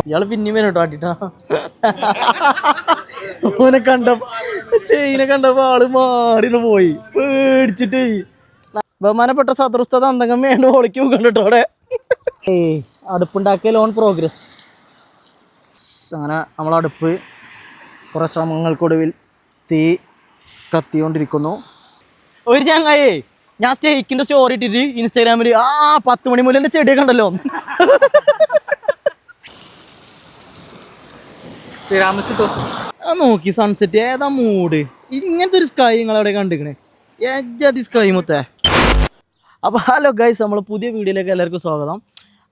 ഇയാള് പിന്നെയും വരും കേട്ടോ ഓനെ കണ്ടപ്പോ ചെയിനെ കണ്ടപ്പോ ആള് മാറിന് പോയി പേടിച്ചിട്ടേ. ബഹുമാനപ്പെട്ട സദൃസ്ഥത അന്തംഗം വേണ്ട ഒളിക്ക് കണ്ടിട്ടോ അവിടെ. അടുപ്പുണ്ടാക്കിയ ലോൺ പ്രോഗ്രസ്. അങ്ങനെ നമ്മളടുപ്പ് കുറേ ശ്രമങ്ങൾക്കൊടുവിൽ തീ കത്തിക്കൊണ്ടിരിക്കുന്നു. ഒരു ചങ്ങായേ ഞാൻ സ്റ്റേക്കിന്റെ സ്റ്റോറി ഇട്ടിട്ട് ഇൻസ്റ്റാഗ്രാമിൽ 10 മണി മുതൽ ചെടിയൊക്കെ ഉണ്ടല്ലോ. നോക്കി സൺസെറ്റ് ഏതാ മൂഡ്. ഇങ്ങനത്തെ ഒരു സ്കൈ നിങ്ങളവിടെ കണ്ടിക്കണേ ഏജാതി സ്കൈ മൊത്തേ. അപ്പോൾ ഹലോ ഗൈസ്, നമ്മൾ പുതിയ വീഡിയോയിലേക്ക് എല്ലാവർക്കും സ്വാഗതം.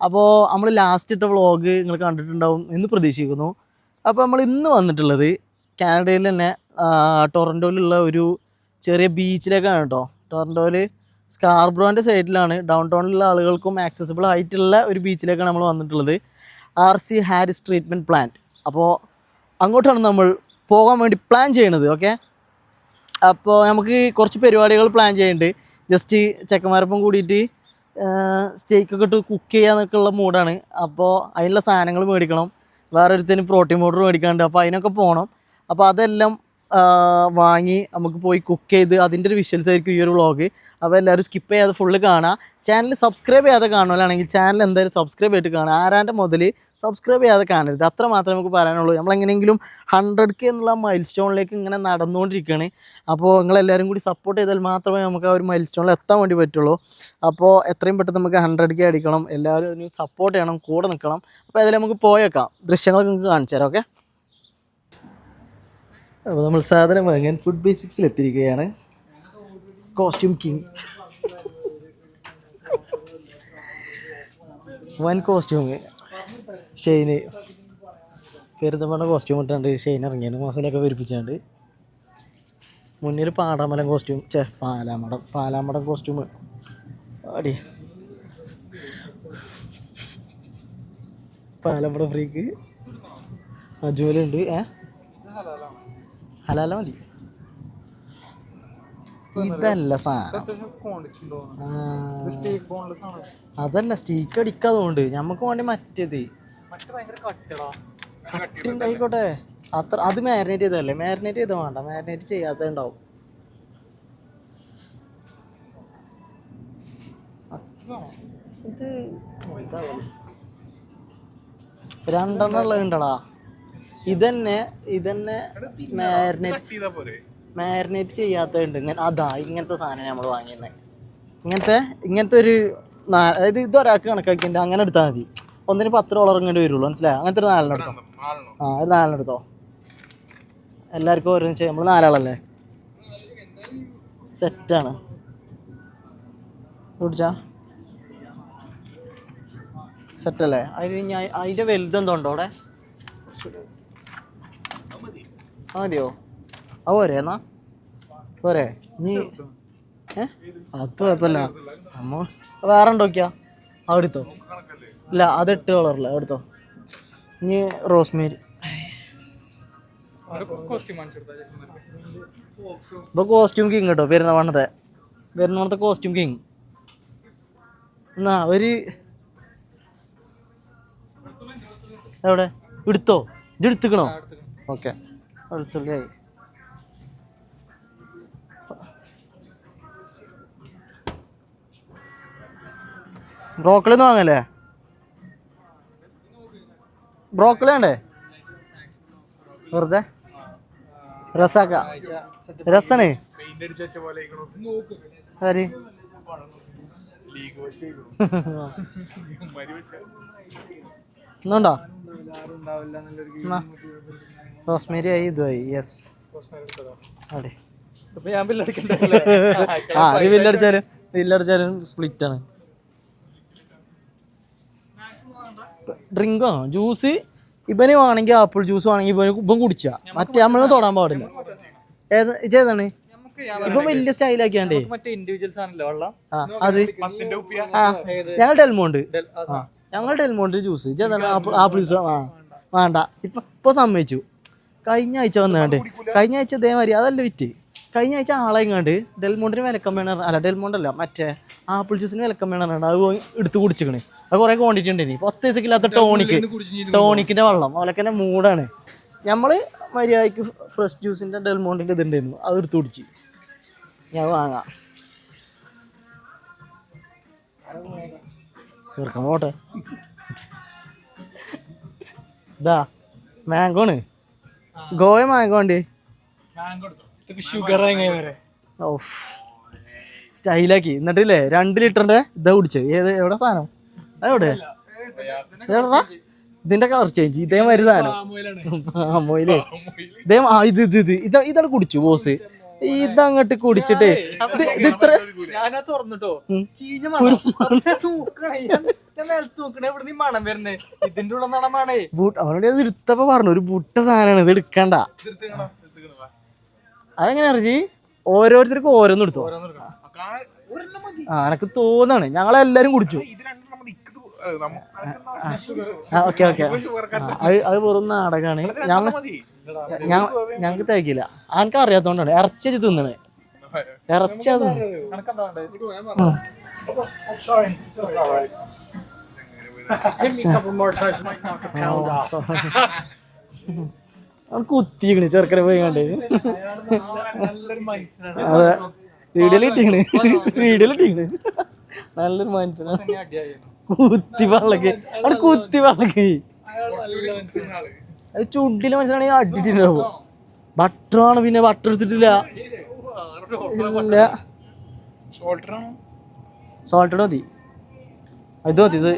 അപ്പോൾ നമ്മൾ ലാസ്റ്റ് ഇട്ട വ്ളോഗ് നിങ്ങൾ കണ്ടിട്ടുണ്ടാവും എന്ന് പ്രതീക്ഷിക്കുന്നു. അപ്പോൾ നമ്മൾ ഇന്ന് വന്നിട്ടുള്ളത് കാനഡയിൽ തന്നെ ടൊറൻറ്റോയിലുള്ള ഒരു ചെറിയ ബീച്ചിലേക്കാണ് കേട്ടോ. ടൊറൻറ്റോയിൽ സ്കാർബ്രോൻ്റെ സൈഡിലാണ്, ഡൗൺ ടൗണിലുള്ള ആളുകൾക്കും ആക്സസിബിൾ ആയിട്ടുള്ള ഒരു ബീച്ചിലേക്കാണ് നമ്മൾ വന്നിട്ടുള്ളത്. RC Harris treatment plant. അപ്പോൾ അങ്ങോട്ടാണ് നമ്മൾ പോകാൻ വേണ്ടി പ്ലാൻ ചെയ്യണത്. ഓക്കെ, അപ്പോൾ നമുക്ക് കുറച്ച് പരിപാടികൾ പ്ലാൻ ചെയ്യുന്നുണ്ട്. ജസ്റ്റ് ചെക്കന്മാരൊപ്പം കൂടിയിട്ട് സ്റ്റേക്കൊക്കെ ഇട്ട് കുക്ക് ചെയ്യാന്നൊക്കെ ഉള്ള മൂഡാണ്. അപ്പോൾ അതിനുള്ള സാധനങ്ങൾ മേടിക്കണം, വേറെ ഒരുത്തിന് പ്രോട്ടീൻ പൗഡർ മേടിക്കാനുണ്ട്. അപ്പോൾ അതിനൊക്കെ പോകണം. അപ്പോൾ അതെല്ലാം വാങ്ങി നമുക്ക് പോയി കുക്ക് ചെയ്ത് അതിൻ്റെ ഒരു വിഷ്വൽസ് ആയിരിക്കും ഈ ഒരു വ്ളോഗ്. അപ്പോൾ എല്ലാവരും സ്കിപ്പ് ചെയ്യാതെ ഫുള്ള് കാണുക. ചാനൽ സബ്സ്ക്രൈബ് ചെയ്യാതെ കാണുകയാണെങ്കിൽ ചാനൽ എന്തായാലും സബ്സ്ക്രൈബ് ചെയ്തിട്ട് കാണുക. ആരാൻ്റെ മുതൽ സബ്സ്ക്രൈബ് ചെയ്യാതെ കാണരുത്, അത്ര മാത്രമേ നമുക്ക് പറയാനുള്ളൂ. നമ്മളെങ്ങനെയെങ്കിലും 100K എന്നുള്ള മൈൽ സ്റ്റോണിലേക്ക് ഇങ്ങനെ നടന്നുകൊണ്ടിരിക്കുകയാണ്. അപ്പോൾ നിങ്ങളെല്ലാവരും കൂടി സപ്പോർട്ട് ചെയ്താൽ മാത്രമേ നമുക്ക് ആ ഒരു മൈൽ സ്റ്റോണിൽ എത്താൻ വേണ്ടി പറ്റുള്ളൂ. അപ്പോൾ എത്രയും പെട്ടെന്ന് നമുക്ക് 100K അടിക്കണം. എല്ലാവരും അതിന് സപ്പോർട്ട് ചെയ്യണം, കൂടെ നിൽക്കണം. അപ്പോൾ അതിൽ നമുക്ക് പോയേക്കാം, ദൃശ്യങ്ങളൊക്കെ നിങ്ങൾക്ക് കാണിച്ചു തരാം. ഓക്കെ, അപ്പോൾ നമ്മൾ സാധനം വാങ്ങാൻ ഫുഡ് ബേസിക്സിൽ എത്തിയിരിക്കുകയാണ്. കോസ്റ്റ്യൂം കിങ് വൻ കോസ്റ്റ്യൂം. ഷെയ്ന് പെരുന്തമണ്ണ കോസ്റ്റ്യൂം ഇട്ടാണ്ട് ഷെയ്ൻ ഇറങ്ങിയാണ്, മസാലയൊക്കെ വരിപ്പിച്ചാണ്ട്. മുന്നിൽ പാടാമലം കോസ്റ്റ്യൂം, പാലാമടം കോസ്റ്റ്യൂം. അടി പാലാമടം ഫ്രീക്ക് അജുവലുണ്ട്. ഹലാല മതി. ഇതല്ല സാധനം, അതല്ല സ്റ്റീക്ക് അടിക്കാതുകൊണ്ട് ഞമ്മക്ക് വേണ്ടി മറ്റേത് കട്ടുണ്ടായിക്കോട്ടെ. അത്ര അത് മാരിനേറ്റ് ചെയ്തതല്ലേ, മാരിനേറ്റ് ചെയ്താൽ വേണ്ട, മാരിനേറ്റ് ചെയ്യാത്ത ഉണ്ടാവും. ഇത് 2 ഉള്ളത് ഉണ്ടടാ. ഇതന്നെ മാരിനേറ്റ് ചെയ്യാത്തതുണ്ട്. ഇങ്ങനത്തെ സാധനം നമ്മൾ വാങ്ങിയത്. ഇങ്ങനത്തെ ഒരു അതായത് ഇതൊരാൾക്ക് കണക്കാക്കിയിട്ട് അങ്ങനെ എടുത്താൽ മതി. ഒന്നിന് $10 ഇങ്ങോട്ട് വരുള്ളൂ, മനസ്സിലായോ? അങ്ങനത്തെ ഒരു 4 എടുത്തോ. ഒരു 4 എടുത്തോ. എല്ലാവർക്കും ഓരോ നമ്മൾ 4 ആളല്ലേ, സെറ്റാണ്. കുടിച്ചാ സെറ്റല്ലേ? അതിൻ്റെ വലുതെന്തോ ഉണ്ടോ അവിടെ? മതിയോ? പോരെ എന്നാ പോരെ ഇനി? അത് കുഴപ്പമില്ല, അമ്മ വേറെ ഉണ്ടോക്കിയാ അവിടുത്തോ. ഇല്ല, അത് $8 അവിടുത്തോ. ഇനി റോസ്മേരി. ഇപ്പോൾ കോസ്റ്റ്യൂം കിങ് കേട്ടോ, പെരുന്നാളത്തെ കോസ്റ്റ്യൂം കിങ്. എന്നാ ഒരു എവിടെ എടുത്തോ? ഇത് എടുത്തുക്കണോ? ഓക്കെ, അടുത്തുള്ളേ. ബ്രോക്കലി ഒന്നും വാങ്ങല്ലേ? ബ്രോക്കലി വേണ്ടേ? വെറുതെ രസാക്ക രസാണ്. ആര് ഇന്നുണ്ടോ? റോസ്മേരി ആയി, ഇതുമായി. യെസ്, അതെ. ബില്ലടിച്ചാലും സ്പ്ലിറ്റാണ്. ഡ്രിങ്കോ ജ്യൂസ് ഇവന് വേണമെങ്കിൽ ആപ്പിൾ ജ്യൂസ് വേണമെങ്കിൽ ഇവൻ കുടിച്ചാ, മറ്റേ നമ്മളൊന്നും തൊടാൻ പാടില്ല. ഏതാണ് ഇപ്പം വലിയ സ്റ്റൈലാക്കിയാണ്ടേ? അത് ഞങ്ങൾ ഡെൽമോണ്ട് ജ്യൂസ്. ആപ്പിൾ ജ്യൂസ് വേണ്ട. ഇപ്പൊ സമ്മതിച്ചു. കഴിഞ്ഞ ആഴ്ച വന്നാണ്ട്, കഴിഞ്ഞ ആഴ്ച ഇതേമാതിരി അതല്ല വിറ്റ് കഴിഞ്ഞ ആഴ്ച ആളെങ്ങാണ്ട് ഡെൽമോണ്ടിന് വിലക്കം വേണം, അല്ല ഡെൽമോണ്ടല്ല മറ്റേ ആപ്പിൾ ജ്യൂസിന് വിലക്കം വേണം, അത് പോയി എടുത്ത് കുടിച്ചിക്കണ്. അത് കുറേ ക്വാണ്ടിറ്റി ഉണ്ട്. ഇനി 10 ദിവസമില്ലാത്ത ടോണിക്കിൻ്റെ വെള്ളം അവലൊക്കെ തന്നെ മൂടാണ്. നമ്മൾ മര്യാദയ്ക്ക് ഫ്രഷ് ജ്യൂസിൻ്റെ ഡെൽമോണ്ടിൻ്റെ ഇതുണ്ടായിരുന്നു, അത് എടുത്ത് കുടിച്ച്. ഞാൻ വാങ്ങാം ചെറുക്കാൻ പോട്ടെ. ഇതാ മാങ്കോണ്, ഗോവ മാങ്കോ ഉണ്ട്. ഓഫ് സ്റ്റൈലാക്കി. എന്നിട്ടില്ലേ 2 ലിറ്ററിന്റെ ഇതാ കുടിച്ചത്. എവിടെ സാധനം അതെവിടെ? ഇതിന്റെ കളർ ചേഞ്ച് ഇതേമാതിരി സാധനം പാമോയിലേ ഇതാണ് കുടിച്ചു ബോസ്. ഇതങ്ങോട്ട് കുടിച്ചിട്ട് ഇത് ഇത്ര അവനോട് അത് എടുത്തപ്പോ പറഞ്ഞു ഒരു ബുട്ട സാധനമാണ്, ഇത് എടുക്കണ്ട. അതെങ്ങനെ അറിഞ്ഞി ഓരോരുത്തർക്കും ഓരോന്നും എടുത്തോ? എനക്ക് തോന്നാണ് ഞങ്ങളെല്ലാരും കുടിച്ചു. ഓക്കെ ഓക്കെ, അത് വെറും നാടകമാണ്. ഞങ്ങക്ക് തേക്കില്ല, എനിക്ക് അറിയാത്തോണ്ടാണ്. ഇറച്ചി തിന്നണേ, ഇറച്ചി അത് കുത്തിക്കണ് ചെറുക്കനെ പോയി കണ്ടേ. അതെ വീഡിയോയിലിട്ടിക്കണ്, വീഡിയോയിലിട്ടിക്കണ്. നല്ലൊരു മനുഷ്യനാണ്. കുത്തി വള്ളക്ക് അവിടെ കുത്തി വള്ളക്ക് അത് ചുണ്ടിലെ മനുഷ്യനാണെങ്കിൽ അടിയിട്ടുണ്ടാവും. ബട്ടറാണ്, പിന്നെ ബട്ടർ എടുത്തിട്ടില്ല. സോൾട്ടഡ് മതി, ഇത് മതി. ഇത്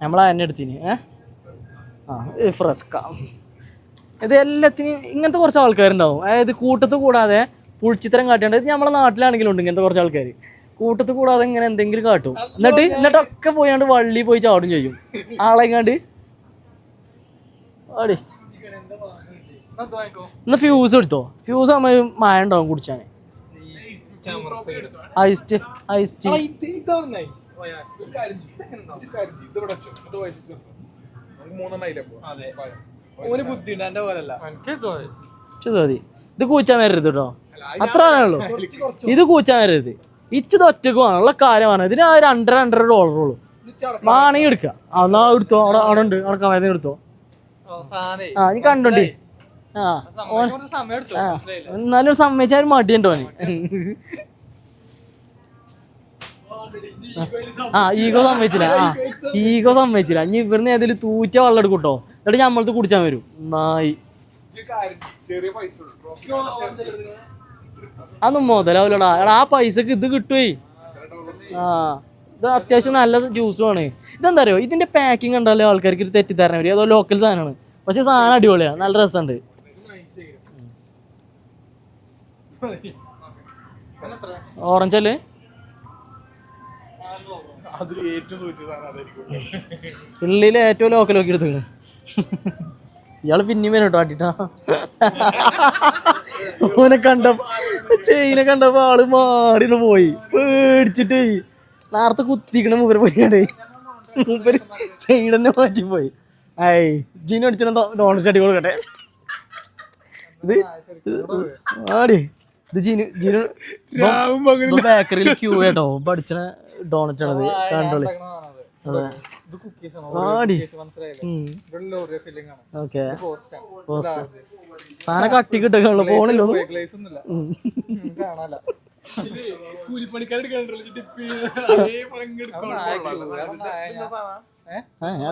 നമ്മളാ എന്നെ എടുത്തിന് ഫ്രസ്ക. ഇത് എല്ലാത്തിനും ഇങ്ങനത്തെ കുറച്ച് ആൾക്കാരുണ്ടാവും. അതായത് കൂട്ടത്ത് കൂടാതെ പുളിച്ചിത്തരം കാട്ടിയാണ്ട്. ഇത് നമ്മളെ നാട്ടിലാണെങ്കിലും ഉണ്ട് ഇങ്ങനത്തെ കുറച്ച് ആൾക്കാർ. കൂട്ടത്ത് കൂടാതെ ഇങ്ങനെ എന്തെങ്കിലും കാട്ടും, എന്നിട്ടൊക്കെ പോയാണ്ട് വള്ളി പോയി ചാടും ചെയ്യും ആളെങ്ങാണ്ട്. അടി എന്നാ ഫ്യൂസ് എടുത്തോ, ഫ്യൂസ് ആകുമ്പോൾ മായ ഉണ്ടാവും കുടിച്ചാന്. ഐസ്റ്റ് ഐസ്റ്റ് മതി. ഇത് കൂച്ചാൻ വരരുത് കേട്ടോ, അത്ര ആണല്ലോ. ഇത് കൂച്ചാൻ വരരുത്. ഇച്ചത് ഒറ്റക്ക് വാങ്ങാനുള്ള കാര്യം പറഞ്ഞത്. ഇതിന് $2.5 ഉള്ളൂ. വേണമെങ്കിൽ എടുക്കുക. എന്നാ എടുത്തോ, അവിടെ ഉണ്ട്, അവിടെ കവയത്തിന് എടുത്തോ. നീ കണ്ടോണ്ടി. എന്നാലും സമ്മതിച്ചാൽ മടിയുണ്ടോ അവന്. ഈഗോ സമ്മതിച്ചില്ല. ഈഗോ സമ്മതിച്ചില്ല. ഇനി ഇവിടുന്ന് ഏതെങ്കിലും തൂറ്റ വെള്ളം എടുക്കൂട്ടോ, എന്നിട്ട് ഞമ്മളത്ത് കുടിച്ചാൽ വരും. നായി അതൊന്നും മുതലാവില്ലടാ. എടാ ആ പൈസക്ക് ഇത് കിട്ടുവേ. ഇത് അത്യാവശ്യം നല്ല ജ്യൂസുമാണ്. ഇതെന്താ അറിയോ, ഇതിന്റെ പാക്കിങ് ഉണ്ടല്ലോ ആൾക്കാർക്ക് തെറ്റിദ്ധാരണ വരും, അതോ ലോക്കൽ സാധനമാണ്. പക്ഷെ സാധനം അടിപൊളിയാണ്, നല്ല രസമുണ്ട്. ഓറഞ്ച് അല്ലേ ഉള്ളില് ഏറ്റവും ലോക്കൽ നോക്കി എടുത്തു. ഇയാള് പിന്നെയും വരും കേട്ടോ ആട്ടിട്ടാ. ഓനെ കണ്ടപ്പോ ചെയിനെ കണ്ടപ്പോ ആള് മാറിന് പോയി പേടിച്ചിട്ടേ. നേരത്തെ കുത്തിക്കണ മൂപ്പര് പോയിടേ, മൂപ്പര് സൈഡ് തന്നെ മാറ്റിപ്പോയി. ജീന അടിച്ചോ ഡോണറ്റ് അടി കൊടുക്കട്ടെ. ഇത് ആടി ഇത് ജീനു ബേക്കറിയിൽ ക്യൂ കേട്ടോ, പഠിച്ചണ ഡോണറ്റ് ആണത്. കണ്ടോളി. അതെ ആടി ഓക്കെ സാധനം കട്ടി കിട്ടുകയുള്ളു, പോണില്ലോ.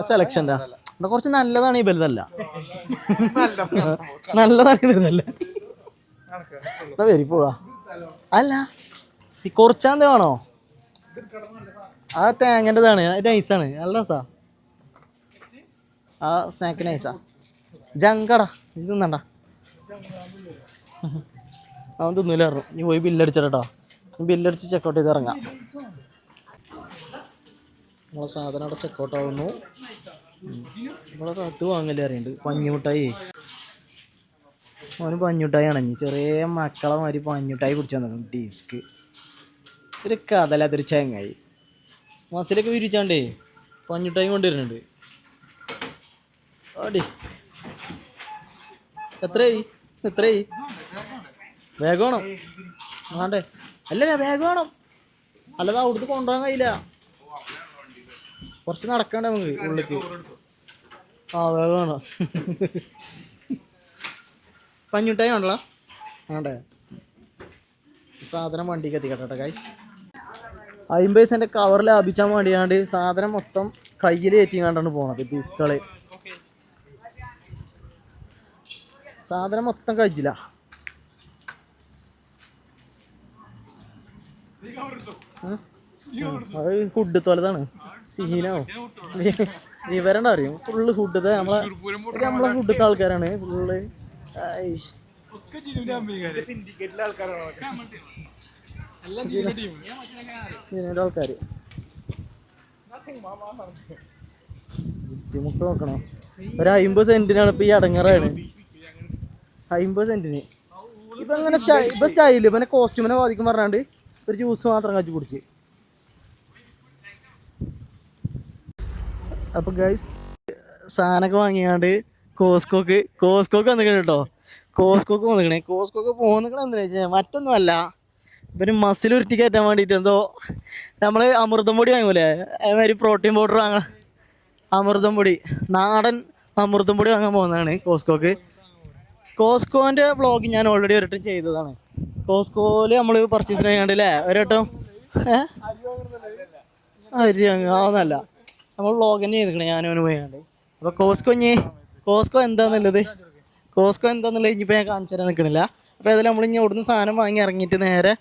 സെലക്ഷൻ്റെ കുറച്ച് നല്ലതാണ് ഈ ബലുതല്ല, നല്ലതാണ് ഈ ബലുതല്ല. വരി പോവാ. അല്ല ഈ കുറച്ചാന്ത് വേണോ? ആ തേങ്ങൻ്റെതാണ്, അത് നൈസാണ്, നല്ല രസാ. ആ സ്നാക്ക് നൈസാ. ജങ്കടാ ഇത് തിന്നണ്ട. അവൻ തിന്നൂല പറഞ്ഞു. നീ പോയി ബില്ലടിച്ചിട്ടോ, ബില്ലടിച്ച് ചെക്കൗട്ട് ചെയ്ത് ഇറങ്ങാം. നമ്മളെ സാധനം അവിടെ ചെക്കൗട്ട് ആവുന്നു. നമ്മളെ അത് വാങ്ങല്ലേ അറിയുന്നുണ്ട്. പഞ്ഞിമുട്ടായി, അവന് പഞ്ഞുട്ടായി അണഞ്ഞു. ചെറിയ മക്കളെ മാതിരി പഞ്ഞുട്ടായി പിടിച്ചു വന്നിട്ടുണ്ട്. ഡിസ്ക് ഒരു കഥല്ലാത്തൊരു ചങ്ങായി മസിലൊക്കെ വിരിച്ചാണ്ടേ പഞ്ഞുട്ടായി കൊണ്ടുവരുന്നുണ്ട്. അടി എത്രയായി? വേഗം വേണം വേണ്ടേ അല്ല വേഗം വേണം അല്ലാതെ അവിടുന്ന് കൊണ്ടുപോകാൻ കഴിയില്ല കുറച്ച് നടക്കണ്ടേ നമുക്ക് ഉള്ളിലേക്ക് വേഗം വേണം പഞ്ഞുട്ടായി വേണ്ടല്ലോ വേണ്ടേ സാധനം വണ്ടിക്ക് എത്തിക്കട്ടെ കായ് 50 സെൻറ്റ് കവർ ലാഭിച്ചാൻ വേണ്ടിയാണ്ട് സാധനം മൊത്തം കയ്യിൽ ഏറ്റിങ്ങാണ്ടാണ് പോണത് പീസുകള് സാധനം മൊത്തം കഴിച്ചില്ല അത് ഹുഡ് തോലതാണ് സീനാവും വിവരം അറിയും ഫുള്ള് ഹുഡ് നമ്മളെ ഹുഡത്തെ ആൾക്കാരാണ് ഫുള്ള് ആൾക്കാര് ബുദ്ധിമുട്ട് നോക്കണേ ഒരു 50 സെന്റിനാണ് ഇപ്പൊ ഈ അടങ്ങറാണ് 50 സെന്റിന് ഇപ്പൊ അങ്ങനെ ഇപ്പൊ സ്റ്റൈല് പിന്നെ കോസ്റ്റ്യൂമിനെ ബാധിക്കും പറഞ്ഞാണ്ട് ഒരു ജ്യൂസ് മാത്രം കാച്ചി കുടിച്ച് അപ്പൊ ഗൈസ് സാധനമൊക്കെ വാങ്ങിയാണ്ട് കോസ്കോക്ക് വന്നിക്കണ കേട്ടോ കോസ്കോക്ക് പോകുന്നിക്കണ എന്താ വെച്ചാൽ മറ്റൊന്നുമല്ല ഇവന് മസിൽ ഉരുട്ടി കയറ്റാൻ വേണ്ടിയിട്ട് എന്തോ നമ്മൾ അമൃതം പൊടി വാങ്ങൂലേ അതേമാതിരി പ്രോട്ടീൻ പൗഡർ വാങ്ങാം അമൃതം പൊടി നാടൻ അമൃതം പൊടി വാങ്ങാൻ പോകുന്നതാണ് കോസ്കോൻ്റെ വ്ളോഗ് ഞാൻ ഓൾറെഡി ഒരട്ടം ചെയ്തതാണ് കോസ്കോയിൽ നമ്മൾ പർച്ചേസ് ചെയ്യാണ്ടല്ലേ ഒരട്ടം അരി ആവുന്നല്ല നമ്മൾ വ്ളോഗ് തന്നെ ചെയ്തിരിക്കണേ ഞാനും പോയാണ്ട് അപ്പോൾ കോസ്കോ എന്താണെന്നുള്ളത് ഇനിയിപ്പോൾ ഞാൻ കാണിച്ചു തരാൻ നിൽക്കണില്ല അപ്പോൾ ഏതായാലും നമ്മൾ ഇനി അവിടുന്ന് സാധനം വാങ്ങി ഇറങ്ങിയിട്ട് നേരെ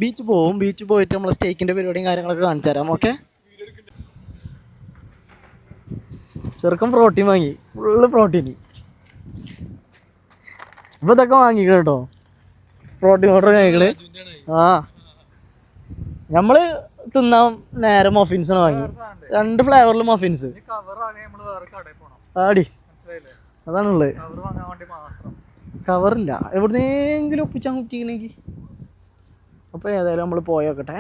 ബീച്ച് പോയിട്ട് നമ്മൾ സ്റ്റേക്കിൻ്റെ പരിപാടിയും കാര്യങ്ങളൊക്കെ കാണിച്ചു തരാം ഓക്കെ ചെറുക്കം പ്രോട്ടീൻ വാങ്ങി ഫുള്ള് പ്രോട്ടീൻ ഇപ്പോൾ ഇതൊക്കെ വാങ്ങിക്കണം കേട്ടോ പ്രോട്ടീൻ പൗഡർ കഴിക്കണേ നമ്മൾ തിന്നാൻ നേരെ മഫിൻസാണ് വാങ്ങി 2 ഫ്ലേവറിൽ മഫിൻസ് ആടി അതാണുള്ളത് കവറില്ല എവിടുന്നെങ്കിലും ഒപ്പിച്ചാൽ കുട്ടിക്കണമെങ്കിൽ അപ്പോൾ ഏതായാലും നമ്മൾ പോയോക്കട്ടെ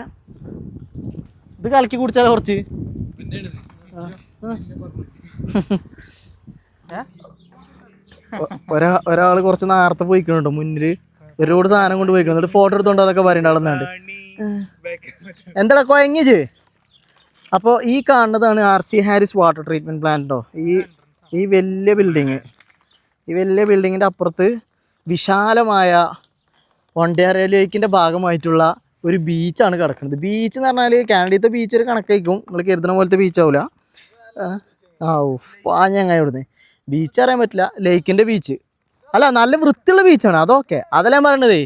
ഇത് കലക്കി കുടിച്ചാലോ കുറച്ച് ഒരാൾ കുറച്ച് നേരത്തെ പോയിക്കണുണ്ടോ മുന്നിൽ ഒരുപാട് സാധനം കൊണ്ട് പോയിക്കണം ഫോട്ടോ എടുത്തോണ്ട് അതൊക്കെ പറയണ്ടാവുന്നുണ്ട് എന്താടാ കൊയങ്ങിച്ച് അപ്പോൾ ഈ കാണുന്നതാണ് RC ഹാരിസ് വാട്ടർ ട്രീറ്റ്മെൻറ്റ് പ്ലാന്റോ ഈ വലിയ ബിൽഡിങ്ങിൻ്റെ അപ്പുറത്ത് വിശാലമായ വണ്ടിയാർ ലേക്കിൻ്റെ ഭാഗമായിട്ടുള്ള ഒരു ബീച്ചാണ് കിടക്കുന്നത് ബീച്ച് എന്ന് പറഞ്ഞാൽ കാനഡത്തെ ബീച്ച് ഒരു കണക്കായിരിക്കും നിങ്ങൾ കരുതുന്ന പോലത്തെ ബീച്ചാവില്ല പാഞ്ഞങ്ങ ഇവിടുന്ന് ബീച്ച് അറിയാൻ പറ്റില്ല ലേക്കിൻ്റെ ബീച്ച് അല്ല നല്ല വൃത്തിയുള്ള ബീച്ചാണ് അതൊക്കെ അതല്ല ഞാൻ പറയണതേ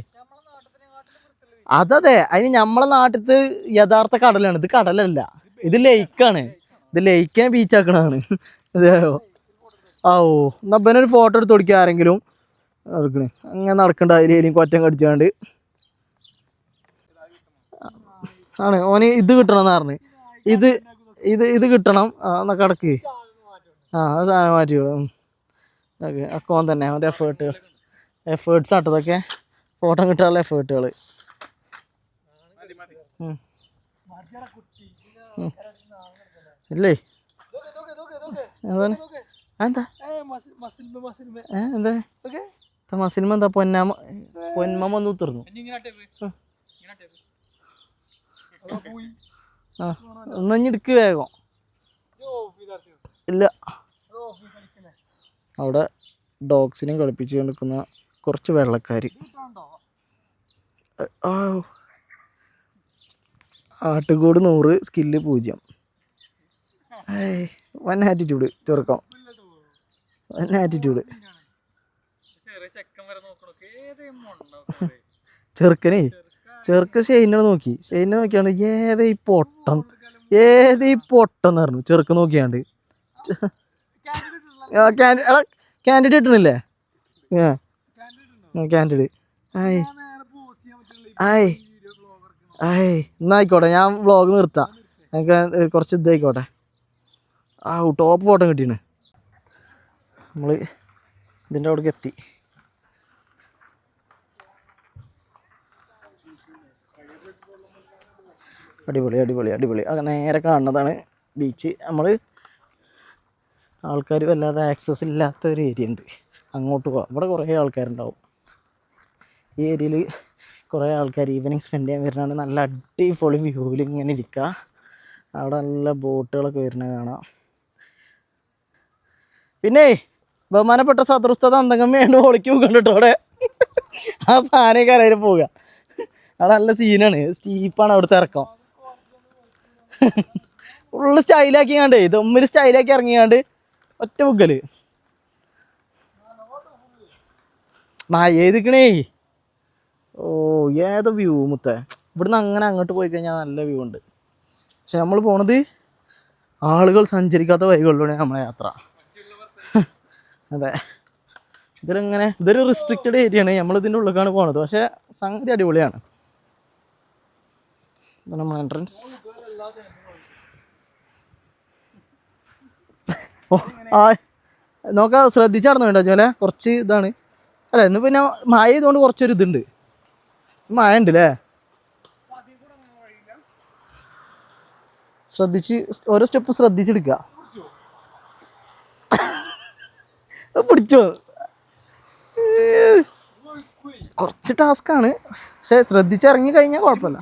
അതെ അതിന് നമ്മളെ നാട്ടിലത്തെ യഥാർത്ഥ കടലാണ് ഇത് കടലല്ല ഇത് ലേക്കാണ് ഇത് ലേക്കിനെ ബീച്ചാക്കണതാണ് അതെയോ നബ്ബനൊരു ഫോട്ടോ എടുത്ത് കൊടുക്കുക ആരെങ്കിലും എടുക്കണേ അങ്ങനെ നടക്കണ്ട അതിലേലും കൊറ്റം കടിച്ചാണ്ട് ആണ് ഓന് ഇത് കിട്ടണം എന്ന് ഇത് കിട്ടണം എന്നാ കിടക്ക് അത് സാധനം മാറ്റിക്കോളും ഓക്കെ ഒക്കെ ഓൻ തന്നെ അവൻ്റെ എഫേർട്സ് ആട്ടതൊക്കെ ഫോട്ടോ കിട്ടാനുള്ള എഫേർട്ടുകൾ ഇല്ലേ എന്താണ് എന്താ മസിൽമ എന്താ പൊന്മ വന്ന് ഉത്തർന്നു ഒന്നഞ്ഞെടുക്ക് വേഗം ഇല്ല അവിടെ ഡോഗ്സിനെയും കളിപ്പിച്ച് കൊടുക്കുന്ന കുറച്ച് വെള്ളക്കാർ ആട്ടുകൂട് 100 സ്കില്ല് 0 വൻ ആറ്റിറ്റ്യൂഡ് ചെറുക്കം വൻ ആറ്റിറ്റ്യൂഡ് ചെറുക്കൻ ഷെയിനോട് നോക്കിയാണ് ഏതേ ഈ പൊട്ടം പറഞ്ഞു ചെറുക്കൻ നോക്കിയാണ്ട് കാൻഡിഡേറ്റ് ഇട്ടണില്ലേ കാൻഡിഡേറ്റ് എന്നായിക്കോട്ടെ ഞാൻ വ്ളോഗ് നിർത്താം എനിക്ക് കുറച്ച് ഇതായിക്കോട്ടെ ടോപ്പ് ഫോട്ടോ കിട്ടിയാണ് നമ്മൾ ഇതിൻ്റെ അവിടേക്ക് എത്തി അടിപൊളി നേരെ കാണുന്നതാണ് ബീച്ച് നമ്മൾ ആൾക്കാർ വല്ലാതെ ആക്സസ് ഇല്ലാത്ത ഒരു ഏരിയ ഉണ്ട് അങ്ങോട്ട് പോകാം ഇവിടെ കുറേ ആൾക്കാരുണ്ടാവും ഈ ഏരിയയിൽ കുറേ ആൾക്കാർ ഈവനിങ് സ്പെൻഡ് ചെയ്യാൻ വരുന്നതാണ്. നല്ല അടിപൊളി വ്യൂവിൽ ഇങ്ങനെ ഇരിക്കുക. അവിടെ നല്ല ബോട്ടുകളൊക്കെ വരുന്നത് കാണാം. പിന്നെ ബഹുമാനപ്പെട്ട സദൃസ്ഥത അന്തംഗമ്മയാണ് ഒളിക്ക് പോകണ്ടോ അവിടെ. ആ സാധനം കരയിൽ പോവുക. അത് നല്ല സീനാണ്. സ്റ്റീപ്പാണ് അവിടുത്തെ ഇറക്കം. ഫുള്ള് സ്റ്റൈലാക്കി കണ്ടേ, ദമ്മിൽ സ്റ്റൈലാക്കി ഇറങ്ങിയാണ്ട് ഒറ്റ മുക്കല് ഏതിക്കണേ. ഓ ഏതോ വ്യൂ മുത്തേ. ഇവിടുന്ന് അങ്ങനെ അങ്ങോട്ട് പോയി കഴിഞ്ഞാൽ നല്ല വ്യൂ ഉണ്ട്. പക്ഷെ നമ്മൾ പോണത് ആളുകൾ സഞ്ചരിക്കാത്ത വഴികളിലൂടെ നമ്മളെ യാത്ര. അതെ, ഇതൊരു റിസ്ട്രിക്റ്റഡ് ഏരിയ ആണ്. നമ്മളിതിൻ്റെ ഉള്ളിലേക്കാണ് പോണത്. പക്ഷെ സംഗതി അടിപൊളിയാണ്. ഇതാണ് നമ്മൾ എൻട്രൻസ്. ഓ ആ നോക്കാം, ശ്രദ്ധിച്ചായിരുന്നു വേണ്ട ചോലെ. കുറച്ച് ഇതാണ് അല്ല, ഇന്ന് പിന്നെ മഴ ചെയ്തുകൊണ്ട് കുറച്ചൊരു ഇതുണ്ട്. മഴ ഉണ്ട് അല്ലേ. ശ്രദ്ധിച്ച് ഓരോ സ്റ്റെപ്പ് ശ്രദ്ധിച്ചെടുക്കുക. പിടിച്ചോ, കുറച്ച് ടാസ്ക്കാണ്. പക്ഷെ ശ്രദ്ധിച്ചിറങ്ങി കഴിഞ്ഞാൽ കുഴപ്പമില്ല.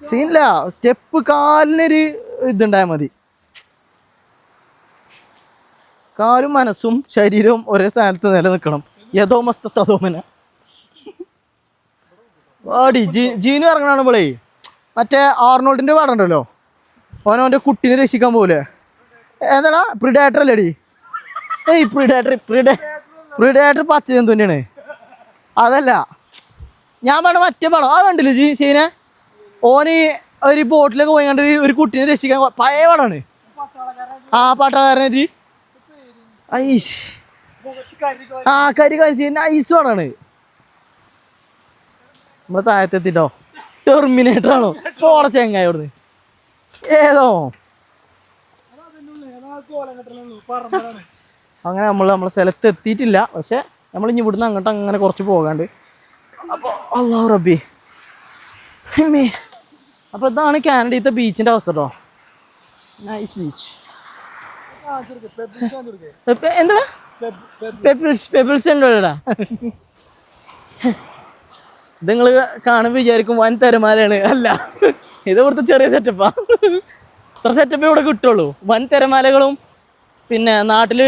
സീനില്ല, സ്റ്റെപ്പ് കാലിനൊരു ഇതുണ്ടായാൽ മതി. കാലും മനസ്സും ശരീരവും ഒരേ സ്ഥാനത്ത് നിലനിൽക്കണം. യഥോ മസ്തോമന. ആടി ജീനു ഇറങ്ങണാണ് മറ്റേ ആർണോൾഡിന്റെ പാടുണ്ടല്ലോ, ഓനോന്റെ കുട്ടീനെ രക്ഷിക്കാൻ പോലെ. ഏതാടാ പ്രിഡേറ്റർ അല്ലേടി? ഏയ് പ്രിഡേറ്റർ പച്ച ജന്തുവിൻ്റെയാണ്. അതല്ല ഞാൻ പറഞ്ഞ മറ്റേ പടം. ആ കണ്ടില്ലേ സീനെ? ഓന് ഒരു ബോട്ടിലൊക്കെ പോയി കണ്ട് ഒരു കുട്ടീനെ രക്ഷിക്കാൻ. പഴയ പടമാണ്. ആ പട്ടാളക്കാരനായിട്ട് ഐസ് കരി കഴിച്ച് ഐസ് പടമാണ്. നമ്മള് താഴത്തെത്തിട്ടോ. ടെർമിനേറ്റർ ആണോ പോള ചെങ്ങായി അവിടുന്ന് ഏതോ. അങ്ങനെ നമ്മളെ സ്ഥലത്ത് എത്തിയിട്ടില്ല. പക്ഷെ നമ്മളിഞ്ഞ് ഇവിടുന്ന് അങ്ങോട്ട് അങ്ങനെ കുറച്ച് പോകാണ്ട്. അപ്പോൾ അല്ലാഹു റബ്ബി. അപ്പോൾ ഇതാണ് കാനഡയിലത്തെ ബീച്ചിൻ്റെ അവസ്ഥ കേട്ടോ. Nice beach. എന്താ പെപ്പിൾസ് ഉണ്ടോടാ. ഇത് നിങ്ങൾ കാണുമ്പോൾ വിചാരിക്കും വൻ തിരമാലയാണ്. അല്ല, ഇത് ഇവിടുത്തെ ചെറിയ സെറ്റപ്പാ. ഇത്ര സെറ്റപ്പേ ഇവിടെ കിട്ടുള്ളൂ. വൻ തിരമാലകളും പിന്നെ നാട്ടിൽ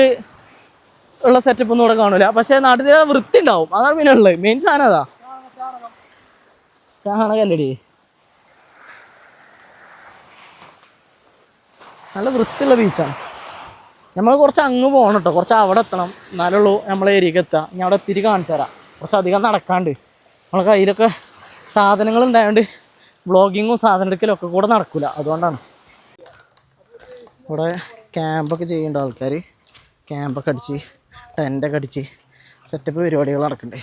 ഉള്ള സെറ്റപ്പ് ഒന്നും ഇവിടെ കാണൂല. പക്ഷേ നാട്ടിൽ വൃത്തി ഉണ്ടാവും. അതാണ് പിന്നെ ഉള്ളത്. മെയിൻ സാധനം അതാ, ചാണകല്ലടി. നല്ല വൃത്തിയുള്ള ബീച്ചാണ്. നമ്മൾ കുറച്ച് അങ്ങ് പോകണം കേട്ടോ. കുറച്ച് അവിടെ എത്തണം, എന്നാലുള്ളൂ നമ്മളെ ഏരിയക്ക് എത്തുക. ഞാൻ അവിടെ എത്തിരി കാണിച്ചു തരാം. കുറച്ച് അധികം നടക്കാണ്ട്. നമ്മളെ കയ്യിലൊക്കെ സാധനങ്ങൾ ഉണ്ടായതുകൊണ്ട് വ്ളോഗിങ്ങും സാധനം എടുക്കലും ഒക്കെ കൂടെ നടക്കില്ല. അതുകൊണ്ടാണ് ഇവിടെ ക്യാമ്പൊക്കെ ചെയ്യേണ്ട ആൾക്കാർ ക്യാമ്പൊക്കെ അടിച്ച് ടെൻ്റൊക്കെ അടിച്ച് സെറ്റപ്പ് പരിപാടികൾ നടക്കണ്ടേ.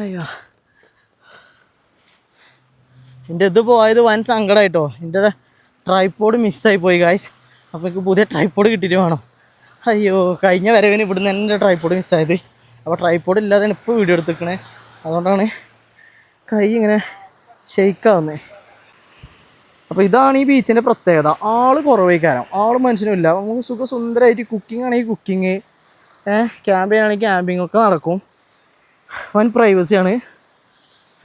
അയ്യോ, എൻ്റെ ഇത് പോയത് വൻ സങ്കടമായിട്ടോ. എൻ്റെ ട്രൈപ്പോഡ് മിസ്സായി പോയി ഗായ്സ്. അപ്പോൾ എനിക്ക് പുതിയ ട്രൈപ്പോഡ് കിട്ടിയിട്ട് വേണം. അയ്യോ, കഴിഞ്ഞ വരവിന് ഇവിടുന്ന് എൻ്റെ ട്രൈപ്പോഡ് മിസ്സായത്. അപ്പോൾ ട്രൈപ്പോഡ് ഇല്ലാതെയാണ് ഇപ്പോൾ വീഡിയോ എടുത്തിരിക്കണേ. അതുകൊണ്ടാണ് കൈ ഇങ്ങനെ ഷെയ്ക്കാവുന്നത്. അപ്പോൾ ഇതാണ് ഈ ബീച്ചിൻ്റെ പ്രത്യേകത. ആൾ കുറവേ കാരണം, ആൾ മനുഷ്യനുമില്ല. നമുക്ക് സുഖസുന്ദരമായിട്ട് കുക്കിംഗ് ആണെങ്കിൽ കുക്കിങ്, ക്യാമ്പ് ചെയ്യാനാണെങ്കിൽ ക്യാമ്പിങ് ഒക്കെ നടക്കും. വൻ പ്രൈവസിയാണ്.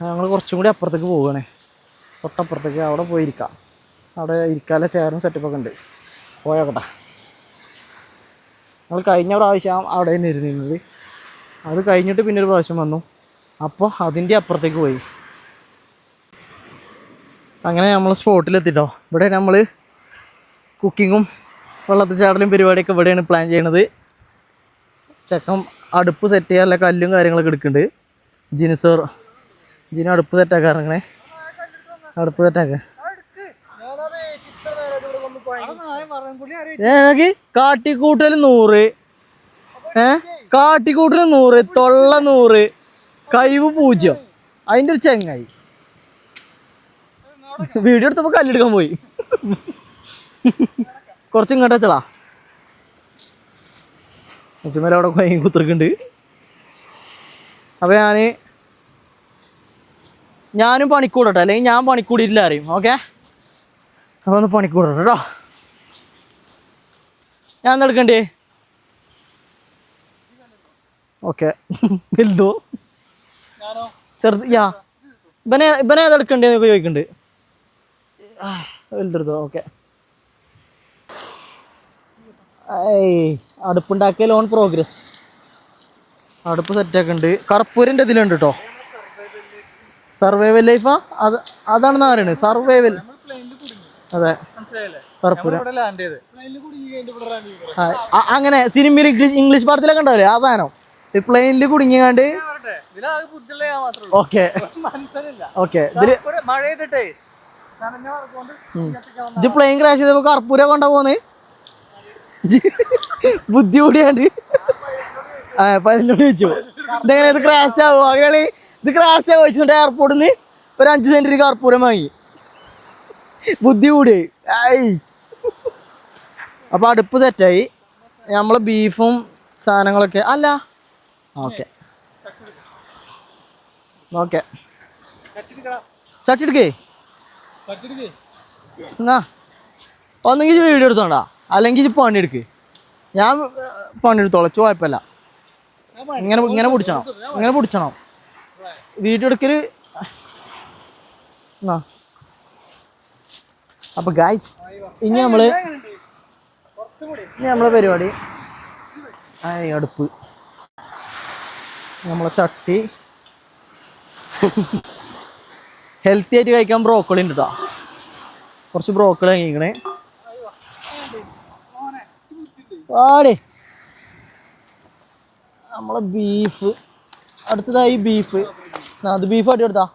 ഞങ്ങൾ കുറച്ചും കൂടി അപ്പുറത്തേക്ക് പോവുകയാണ്. തൊട്ടപ്പുറത്തേക്ക് അവിടെ പോയിരിക്കാം. അവിടെ ഇരിക്കാനുള്ള ചെയറും സെറ്റപ്പൊക്കെ ഉണ്ട്. പോയോക്കട്ടെ. ഞങ്ങൾ കഴിഞ്ഞ പ്രാവശ്യം അവിടെ നിന്ന് ഇരുന്നിരുന്നത്. അത് കഴിഞ്ഞിട്ട് പിന്നെ ഒരു പ്രാവശ്യം വന്നു. അപ്പോൾ അതിൻ്റെ അപ്പുറത്തേക്ക് പോയി. അങ്ങനെ നമ്മൾ സ്പോട്ടിലെത്തിട്ടോ. ഇവിടെ നമ്മൾ കുക്കിങ്ങും വെള്ളത്തിൽ ചാടലും പരിപാടിയൊക്കെ ഇവിടെയാണ് പ്ലാൻ ചെയ്യണത്. ചെക്കൻ അടുപ്പ് സെറ്റ് ചെയ്യാനുള്ള കല്ലും കാര്യങ്ങളൊക്കെ എടുക്കുന്നുണ്ട്. ജിനു അടുപ്പ് സെറ്റാക്കാറിങ്ങനെ. അടുപ്പ് സെറ്റാക്കുക. കാട്ടിക്കൂട്ടൽ 100, കാട്ടിക്കൂട്ടൽ 100, തൊള്ള 100, കഴിവ് 0. അതിൻ്റെ ഒരു ചെങ്ങായി വീഡിയോ എടുത്തപ്പോൾ കല്ലെടുക്കാൻ പോയി. കുറച്ച് ഇങ്ങോട്ട് വെച്ചടാ. അച്ഛന്മാരെ അവിടെ കൊയങ്ങി കുത്തിരിക്കുന്നുണ്ട്. അപ്പോൾ ഞാനും പണിക്കൂടട്ടെ, അല്ലെങ്കിൽ ഞാൻ പണിക്കൂടിയിട്ടില്ല അറിയും. ഓക്കെ, അപ്പോൾ ഒന്ന് പണിക്കൂടട്ടെ കേട്ടോ. ഞാൻ എന്തെടുക്കണ്ടേ? ഓക്കെ വലുതോ ചെറുത് ഇവനെ ഏതെടുക്കണ്ടേന്നൊക്കെ ചോദിക്കുന്നുണ്ട്. വലുതെടുത്തോ ഓക്കെ. അടുപ്പുണ്ടാക്കിയ ലോൺ പ്രോഗ്രസ്. അടുപ്പ് സെറ്റാക്കുന്നുണ്ട്. കർപ്പൂരിൻ്റെ ഇതിലുണ്ട് കേട്ടോ. സർവൈവൽ ലൈഫാ അതാണെന്ന് പറയുന്നത്. സർവൈവൽ അതെ കർപ്പൂരം അങ്ങനെ സിനിമയിൽ ഇംഗ്ലീഷ് പടത്തിലൊക്കെ ഉണ്ടാവില്ലേ ആ സാധനം ഈ പ്ലെയിനിൽ കുടുങ്ങിയാണ്ട്. ഓക്കെ ഓക്കെ ഇത് പ്ലെയിൻ ക്രാഷ് ചെയ്തപ്പോ കർപ്പൂരം കൊണ്ടാ പോന്ന് ബുദ്ധി കൂടിയാണ്ട് പതിനോട് ചോദിച്ചു ഇതെങ്ങനെ ഇത് ക്രാഷ് ആവോ അങ്ങനെയാണ്. ഇത് ക്രാഷ് ആവോ വെച്ചിട്ട് എയർപോർട്ടിൽ നിന്ന് ഒരു 5 സെന്റിന് കർപ്പൂരം വാങ്ങി. ബുദ്ധി കൂടി അപ്പൊ അടുപ്പ് സെറ്റായി. നമ്മള് ബീഫും സാധനങ്ങളൊക്കെ അല്ല ഓക്കെ ഓക്കെ ചട്ടി എടുക്കേ എന്നാ ഒന്നെങ്കിൽ വീഡിയോ എടുത്തോണ്ടാ അല്ലെങ്കിൽ പണിയെടുക്ക്. ഞാൻ പണിയെടുത്തോളാം കുഴപ്പമില്ല. ഇങ്ങനെ പിടിച്ചണം വീഡിയോ എടുക്കല്. എന്നാ അപ്പൊ ഗായ്സ് ഇനി നമ്മളെ പരിപാടി അടുപ്പ് നമ്മളെ ചട്ടി ഹെൽത്തി ആയിട്ട് കഴിക്കാൻ ബ്രോക്കോളി ഉണ്ട് കേട്ടോ. കുറച്ച് ബ്രോക്കോളി വാങ്ങിക്കണേ പാടേ. നമ്മളെ ബീഫ് അടുത്തതായി ബീഫ്. അത് ബീഫ് അടി എടുത്താ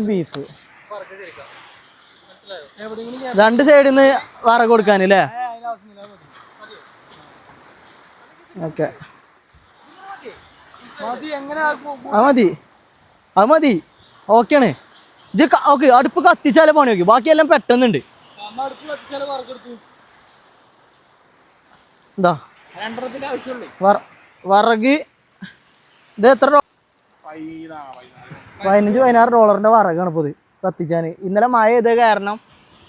ബീഫ് 2 സൈഡിൽ നിന്ന് വറ കൊടുക്കാനല്ലേ. ഓക്കെ അത് മതി ഓക്കെയാണ്. ഓക്കെ അടുപ്പ് കത്തിച്ചാലേ പണി നോക്കി ബാക്കിയെല്ലാം പെട്ടെന്നുണ്ട്. എന്താ വറക് ഇത് എത്ര $15-16 വറകാണ് ഇപ്പോൾ ഇത് കത്തിച്ചാൻ. ഇന്നലെ മഴ ചെയ്ത കാരണം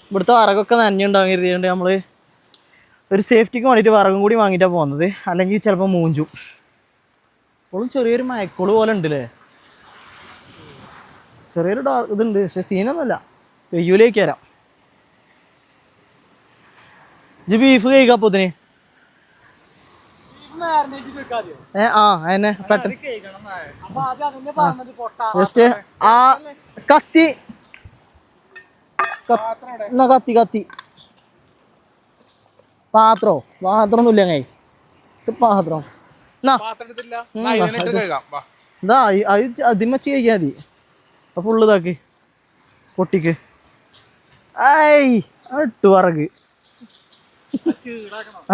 ഇവിടുത്തെ വറകൊക്കെ നനഞ്ഞുണ്ടാകും കരുതിയുണ്ട് നമ്മൾ ഒരു സേഫ്റ്റിക്ക് വേണ്ടിയിട്ട് വറകും കൂടി വാങ്ങിയിട്ടാണ് പോകുന്നത്. അല്ലെങ്കിൽ ചിലപ്പോൾ മൂഞ്ചും. ഇപ്പോഴും ചെറിയൊരു മയക്കോള് പോലെ ഉണ്ടല്ലേ. ചെറിയൊരു ഇതുണ്ട് പക്ഷെ സീനൊന്നുമില്ല. വെയ്യൂലേക്ക് വരാം. ഇത് ബീഫ് കഴിക്കാപ്പോത്തിന് അതന്നെ പെട്ടെന്ന് ജസ്റ്റ് ആ കത്തി എന്നാ കത്തി പാത്രമൊന്നുമില്ല കൈ ഇത് പാത്രം എന്താ അതിമച്ച് കഴിക്കാ മതി. ഫുള്ള് ഇതാക്കി പൊട്ടിക്ക് ഇട്ടു വറക്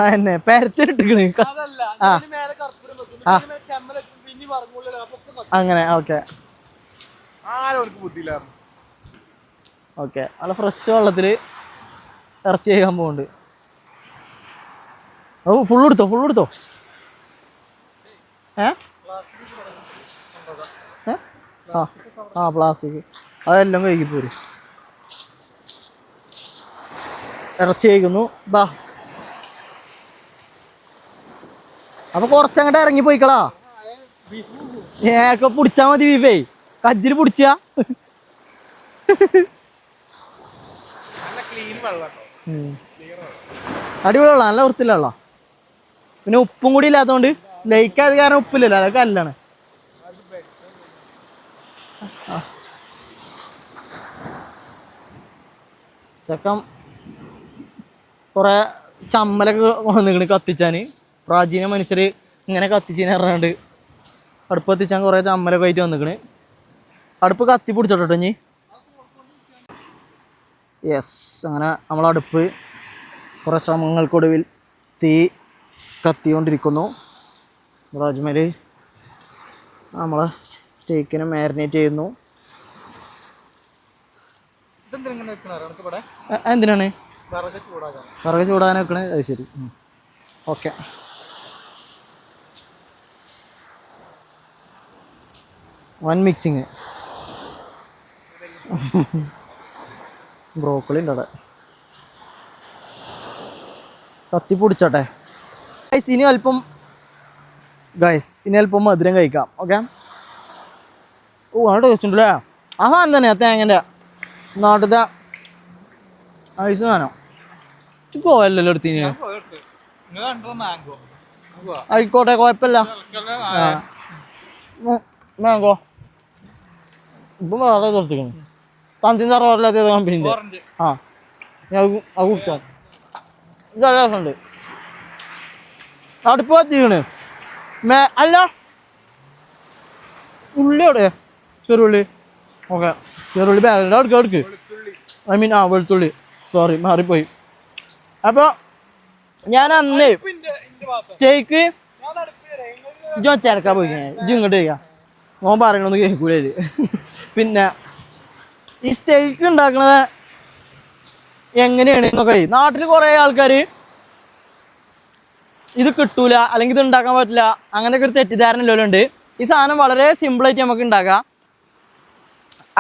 അതന്നെ പരത്തിട്ടിക്കണ്. അങ്ങനെ ഓക്കെ ഓക്കെ നല്ല ഫ്രഷ് വെള്ളത്തില് ഇറച്ചി കഴിക്കാൻ പോകുന്നുണ്ട്. ഫുള്ളെടുത്തോ പ്ലാസ്റ്റിക് അതെല്ലാം കഴിക്കിപ്പോര്. ഇറച്ചി കഴിക്കുന്നു ബാ. അപ്പൊ കുറച്ചങ്ങോട്ട് ഇറങ്ങി പോയിക്കളാ. ഏക്കെ പിടിച്ചാ മതി ബീഫേ കജ്ജില് പിടിച്ച അടിപൊളി വെള്ളം നല്ല വൃത്തിയുള്ള വെള്ളം. പിന്നെ ഉപ്പും കൂടി ഇല്ലാത്തതുകൊണ്ട് ലയിക്കാത് കാരണം ഉപ്പില്ലല്ലോ അതൊക്കെ കല്ലാണ്. ചെക്കം കുറെ ചമ്മലൊക്കെ വന്നിക്കണ് കത്തിച്ചാന്. പ്രാചീന മനുഷ്യർ ഇങ്ങനെ കത്തിച്ചതിന് പറഞ്ഞാണ്ട് അടുപ്പ് കത്തിച്ചാൻ കുറേ ചമ്മലൊക്കെ ആയിട്ട് വന്നിക്കണ്. അടുപ്പ് കത്തി പിടിച്ചോട്ടോ ഇനി. യെസ് അങ്ങനെ നമ്മളടുപ്പ് കുറേ ശ്രമങ്ങൾക്കൊടുവിൽ തീ കത്തിക്കൊണ്ടിരിക്കുന്നു. രാജ്മേൽ നമ്മളെ സ്റ്റേക്കിനെ മാരിനേറ്റ് ചെയ്യുന്നു. എന്തിനാണ് വിറക് ചൂടാൻ വെക്കണേ? അത് ശരി ഓക്കെ. മിക്സിങ് ബ്രോക്കോളി ഉണ്ട് അവിടെ. കത്തി പൊടിച്ചോട്ടെ ഗൈസ്. ഇനി അല്പം മധുരം കഴിക്കാം. ഓക്കെ. ഓ നല്ല ടേസ്റ്റ് ഉണ്ടല്ലേ. ആ സാധനം തന്നെയാ തേങ്ങൻ്റെ നാട്ടിലത്തെ ഐസ് സാധനം. പോയല്ലോ എടുത്തിന്. ആയിക്കോട്ടെ കുഴപ്പമില്ല. മാങ്കോ ഇപ്പം വേറെ തുറത്തിക്കണം. തന്തിന് തറവാറില്ലാത്ത കമ്പനീൻ്റെ. ആ ഞാൻ അത് കുടിക്കാം. ഇത് നല്ല രസമുണ്ട്. അടുപ്പ് കത്തിക്കണ്. അല്ല ഉള്ളി അവിടെ ചെറുള്ളി. ഓക്കെ ചെറുള്ളി ബാഗിൽ അടുക്ക്. ഐ മീൻ വെളുത്തുള്ളി. സോറി മാറിപ്പോയി. അപ്പോൾ ഞാൻ അന്ന് സ്റ്റേക്ക് ചേർക്കാൻ പോയി ഇങ്ങോട്ട് കഴിക്കാം. നോൻ പറയണമെന്ന് കേൾക്കൂലേ. പിന്നെ ഈ സ്റ്റേക്ക് ഉണ്ടാക്കണത് എങ്ങനെയാണ് എന്നൊക്കെ നാട്ടിൽ കുറേ ആൾക്കാർ ഇത് കിട്ടൂല അല്ലെങ്കിൽ ഇത് ഉണ്ടാക്കാൻ പറ്റില്ല അങ്ങനെയൊക്കെ ഒരു തെറ്റിദ്ധാരണ ഉണ്ട്. ഈ സാധനം വളരെ സിമ്പിളായിട്ട് നമുക്ക് ഉണ്ടാക്കാം.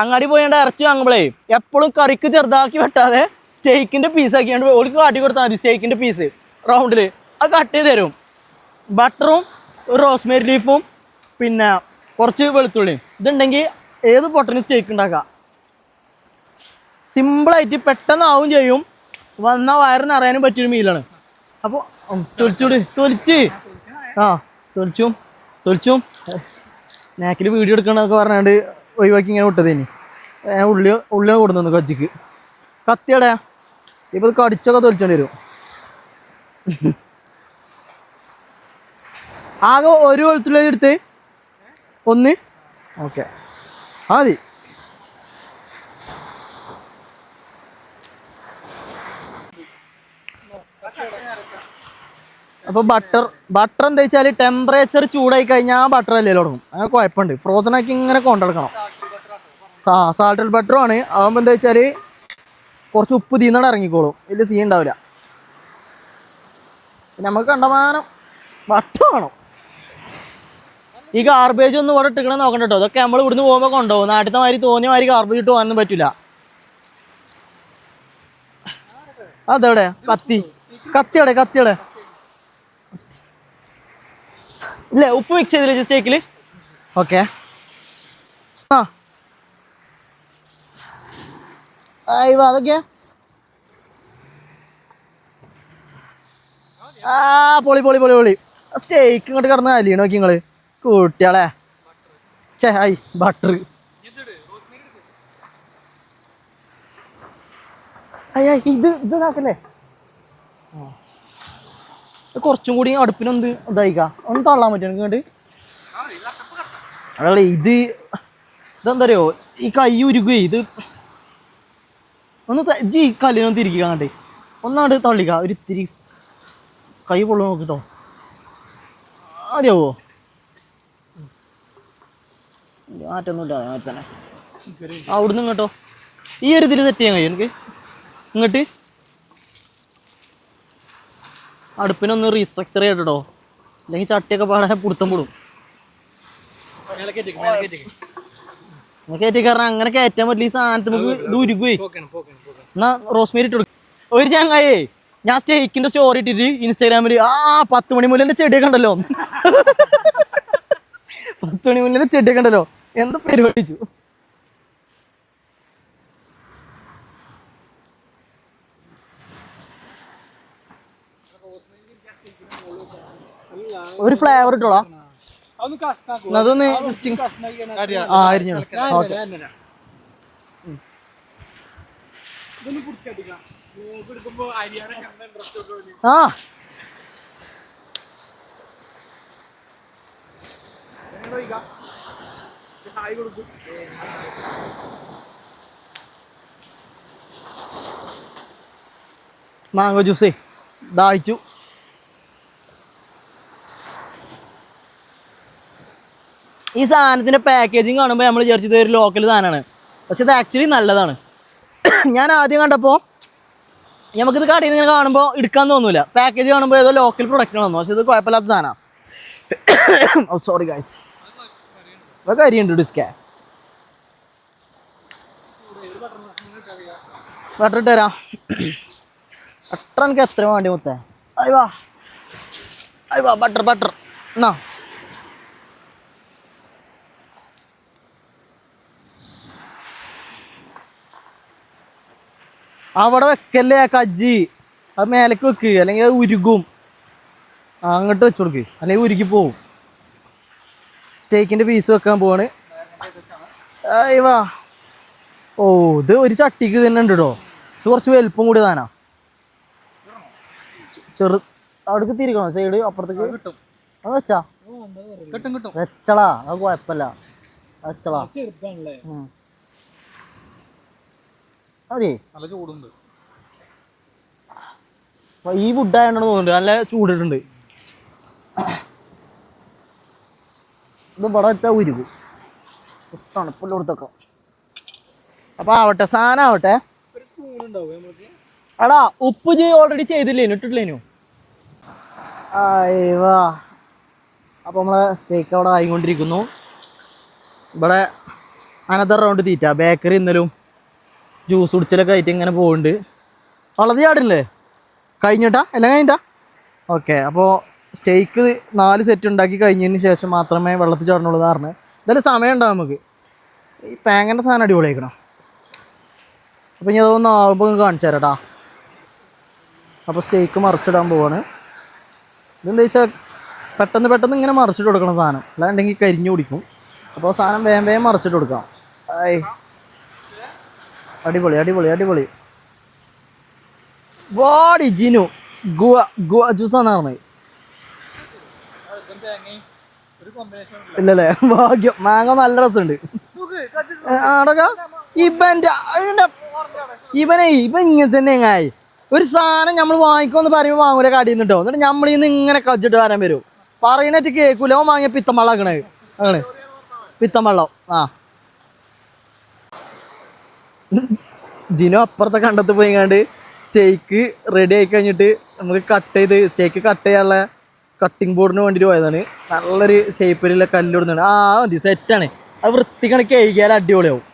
അങ്ങാടി പോയാണ്ട് ഇറച്ചി വാങ്ങുമ്പോഴേ എപ്പോഴും കറിക്ക് ചെറുതാക്കി വെട്ടാതെ സ്റ്റേക്കിൻ്റെ പീസാക്കിയാണ്ട് ഓൾക്ക് കാട്ടി കൊടുത്താൽ മതി. സ്റ്റേക്കിൻ്റെ പീസ് റൗണ്ടിൽ അത് കട്ട് ചെയ്ത് തരും. ബട്ടറും റോസ്മേരി ലീഫും പിന്നെ കുറച്ച് വെളുത്തുള്ളിയും ഇതുണ്ടെങ്കിൽ ഏത് പൊട്ടനും സ്റ്റേക്ക് ഉണ്ടാക്കാം. സിമ്പിളായിട്ട് പെട്ടെന്നാവും ചെയ്യും. വന്നാൽ വയറ് നിറയാനും പറ്റിയൊരു മീലാണ്. അപ്പോൾ തൊലിച്ചും നാക്കിൽ വീഡിയോ എടുക്കണമെന്നൊക്കെ പറഞ്ഞാണ്ട് ഒഴിവാക്കി ഇങ്ങനെ വിട്ടത്. ഇനി ഉള്ളിനെ കൊടുന്നു കച്ചിക്ക്. കത്തിയടയാ ഇപ്പോൾ കടിച്ചൊക്കെ തൊലിച്ചോണ്ടി വരും. ആകെ ഒരു വെളുത്തുള്ളി എടുത്ത് ഒന്ന്. ഓക്കെ മതി. അപ്പോൾ ബട്ടർ എന്താ വെച്ചാൽ ടെമ്പറേച്ചർ ചൂടായി കഴിഞ്ഞാൽ ബട്ടർ അല്ലേ തുടങ്ങും. അങ്ങനെ കുഴപ്പമുണ്ട്. ഫ്രോസൺ ആക്കി ഇങ്ങനെ കൊണ്ടെടുക്കണം. സാൾട്ടഡ് ബട്ടറും ആണ്. ആകുമ്പോൾ എന്താ വെച്ചാൽ കുറച്ച് ഉപ്പ് തീർന്നാണ് ഇറങ്ങിക്കോളും. വലിയ സീൻ ഉണ്ടാവില്ല. പിന്നെ നമുക്ക് കണ്ടമാനം ബട്ടർ വേണം. ഈ ഗാർബേജ് ഒന്നും ഇവിടെ ഇട്ടിക്കണേ നോക്കണ്ട കേട്ടോ. അതൊക്കെ നമ്മൾ ഇവിടുന്ന് പോകുമ്പോൾ കൊണ്ടുപോകും. നാട്ടിലത്തെ മാതിരി തോന്നിയ മാതിരി ഗാർബേജ് ഇട്ട് പോകാനൊന്നും പറ്റില്ല. അതെവിടെ കത്തിയുടെ ഇല്ലേ ഉപ്പ് മിക്സ് ചെയ്തില്ലേ സ്റ്റേക്കിൽ. ഓക്കെ അതൊക്കെ പൊളി സ്റ്റേക്ക് ഇങ്ങോട്ട് കിടന്ന് അല്ലേ നോക്കി നിങ്ങള് കുട്ടികളെ. ആയി ബട്ടർ ഇത് ഇതാക്കല്ലേ. കുറച്ചും കൂടി അടുപ്പിനൊന്ന് ഇതായിക്കാം. ഒന്ന് തള്ളാൻ പറ്റും എനിക്ക് ഇങ്ങോട്ട്. അതല്ലേ ഇതെന്താ അറിയോ ഈ കൈ ഉരുകുവേ. ഇത് ഒന്ന് ഈ കല്ലിനൊന്ന് തിരിക്കുക അങ്ങോട്ട്. ഒന്നാണ്ട് തള്ളിക്ക. ഒരു ഇത്തിരി കൈ പൊള്ളു നോക്കിട്ടോ. മതിയാവോ? മാറ്റൊന്നുമില്ല അങ്ങനെ തന്നെ. അവിടുന്ന് ഇങ്ങോട്ടോ ഈ ഒരു ഇതിൽ സെറ്റ് ചെയ്യാൻ കഴിയും എനിക്ക്. ഇങ്ങോട്ട് അടുപ്പിനൊന്ന് റീസ്ട്രക്ചർ ചെയ്യട്ടോ. അല്ലെങ്കിൽ ചട്ടിയൊക്കെ പാടാൻ പുടുത്തം പൊടും. കയറ്റി കാരണം അങ്ങനെ കയറ്റാൻ പറ്റില്ല. ഈ സാധനത്തിന് നമുക്ക് ഇത് ഉരുകുവേ. എന്നാ റോസ്മേരി ഇട്ട് കൊടുക്കും. ഒരു ചങ്ങായേ ഞാൻ സ്റ്റേക്കിന്റെ സ്റ്റോറി ഇട്ടിട്ട് ഇൻസ്റ്റാഗ്രാമിൽ 10 മണി മുല്ലിന്റെ ചെടിയൊക്കെ ഉണ്ടല്ലോ. 10 മണി മുല്ലിന്റെ ചെടിയൊക്കെ ഉണ്ടല്ലോ. എന്താ പരിപാടിച്ചു. ഒരു ഫ്ലേവർ ഇട്ടോളാം. അതൊന്ന് അരിഞ്ഞു. മാങ്ങോ ജ്യൂസേ ദാഹിച്ചു. ഈ സാധനത്തിൻ്റെ പാക്കേജിങ് കാണുമ്പോൾ നമ്മൾ വിചാരിച്ചത് ഒരു ലോക്കൽ സാധനമാണ്. പക്ഷെ ഇത് ആക്ച്വലി നല്ലതാണ്. ഞാൻ ആദ്യം കണ്ടപ്പോൾ നമുക്കിത് കടയിൽ നിന്ന് ഇങ്ങനെ കാണുമ്പോൾ എടുക്കാൻ തോന്നില്ല. പാക്കേജ് കാണുമ്പോൾ ഏതോ ലോക്കൽ പ്രൊഡക്റ്റ് തോന്നും. പക്ഷെ ഇത് കുഴപ്പമില്ലാത്ത സാധനമാണ്. ഓ സോറി ഗൈസ്. അതൊക്കെ അരിയുണ്ട് ഡിസ്കേ. ബട്ടർ ഇട്ട് തരാം. ബട്ടർ എനിക്ക് എത്ര വേണ്ടി മുത്തേ. അയ്യോ അയ്യോ ബട്ടർ ബട്ടർ എന്നാ അവിടെ വെക്കല്ലേ കജ്ജി അത് മേലേക്ക് വെക്ക് അല്ലെങ്കിൽ അത് ഉരുകും അങ്ങോട്ട് വെച്ച് കൊടുക്ക് അല്ലെങ്കിൽ ഉരുക്കി പോവും സ്റ്റേക്കിൻ്റെ പീസ് വെക്കാൻ പോവാണ് അയ്യവാ ഓ ഇത് ഒരു ചട്ടിക്ക് തന്നെ ഉണ്ട് കേട്ടോ ഇത് കുറച്ച് വലുപ്പം കൂടി താനാ അവിടേക്ക് തിരിക്കണോ സൈഡ് അപ്പുറത്തേക്ക് അത് വെച്ചാ വെച്ചളാ അത് കുഴപ്പമില്ല വെച്ചളാ അതെ ഈ വുഡ് ആയതുകൊണ്ട് തോന്നുന്നുണ്ട് നല്ല ചൂടിട്ടുണ്ട് ഇത് ഇവിടെ വെച്ചാൽ ഉരുകും കുറച്ച് തണുപ്പുള്ള കൊടുത്തേക്കാം അപ്പൊ ആവട്ടെ സാധനം ആവട്ടെ എടാ ഉപ്പ് ഓൾറെഡി ചെയ്തില്ലേനു ഇട്ടിട്ടില്ലേനു അയ്യവാ അപ്പൊ നമ്മളെ സ്റ്റേക്ക് അവിടെ ആയിക്കൊണ്ടിരിക്കുന്നു ഇവിടെ അനദർ റൗണ്ട് തീറ്റ ബേക്കറി ഇന്നലും ജ്യൂസ് കുടിച്ചിലൊക്കെ ആയിട്ട് ഇങ്ങനെ പോകുന്നുണ്ട് വളർത്തി ചാടില്ലേ കഴിഞ്ഞിട്ടാ എല്ലാം കഴിഞ്ഞിട്ടാ ഓക്കെ അപ്പോൾ സ്റ്റേക്ക് 4 സെറ്റ് ഉണ്ടാക്കി കഴിഞ്ഞതിന് ശേഷം മാത്രമേ വെള്ളത്തിൽ ചാടണുള്ളൂ കാരണം എന്തായാലും സമയം ഉണ്ടാവും നമുക്ക് ഈ തേങ്ങൻ്റെ സാധനം അടിപൊളിയാക്കണം അപ്പോൾ ഇനി അതൊന്ന് ആവുമ്പോൾ കാണിച്ചു തരാം കേട്ടോ അപ്പോൾ സ്റ്റേക്ക് മറിച്ചിടാൻ പോവാണ് ഇതെന്താ വെച്ചാൽ പെട്ടെന്ന് ഇങ്ങനെ മറിച്ചിട്ട് കൊടുക്കണം സാധനം അല്ലാണ്ടെങ്കിൽ കരിഞ്ഞു പിടിക്കും അപ്പോൾ സാധനം വേഗം മറിച്ചിട്ട് കൊടുക്കാം അടിപൊളി അടിപൊളി അടിപൊളി വാടി ജിനു ഗുവ ജ്യൂസാന്ന് പറഞ്ഞത് ഇല്ലല്ലേ ഭാഗ്യം മാങ്ങ നല്ല രസമുണ്ട് ഇവൻ ഇങ്ങനെ തന്നെ എങ്ങായി ഒരു സാധനം നമ്മൾ വാങ്ങിക്കോന്ന് പറയുമ്പോൾ വാങ്ങൂല കടിയിൽ നിന്നിട്ടോ എന്നിട്ട് നമ്മളിൽ നിന്ന് ഇങ്ങനെ കജിട്ട് വരാൻ വരും പറയുന്നിട്ട് കേൾക്കൂല അവൻ വാങ്ങിയ പിത്തമ്പള്ളം ആക്കണേ അങ്ങനെ പിത്തമ്പള്ളം ജിനു അപ്പുറത്തെ കണ്ടത്ത് പോയിങ്ങാണ്ട് സ്റ്റേക്ക് റെഡി ആയി കഴിഞ്ഞിട്ട് നമുക്ക് സ്റ്റേക്ക് കട്ട് ചെയ്യാനുള്ള കട്ടിങ് ബോർഡിന് വേണ്ടിയിട്ട് പോയതാണ് നല്ലൊരു ഷേപ്പിലുള്ള കല്ലിടുന്നുണ്ട് മതി സെറ്റാണ് അത് വൃത്തിക്കണ കേൾക്കാൻ അടിപൊളിയാവും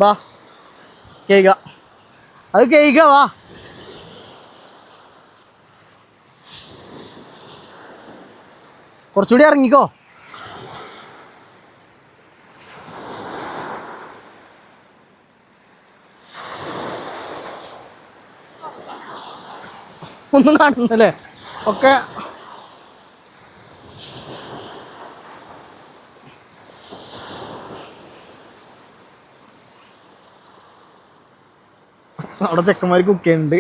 വാ കേൾക്ക വാ കുറച്ചുകൂടി ഇറങ്ങിക്കോ ഒന്നും കാണുന്നല്ലേ ഒക്കെ അവിടെ ചെക്കന്മാർ കുക്ക് ചെയ്യുന്നുണ്ട്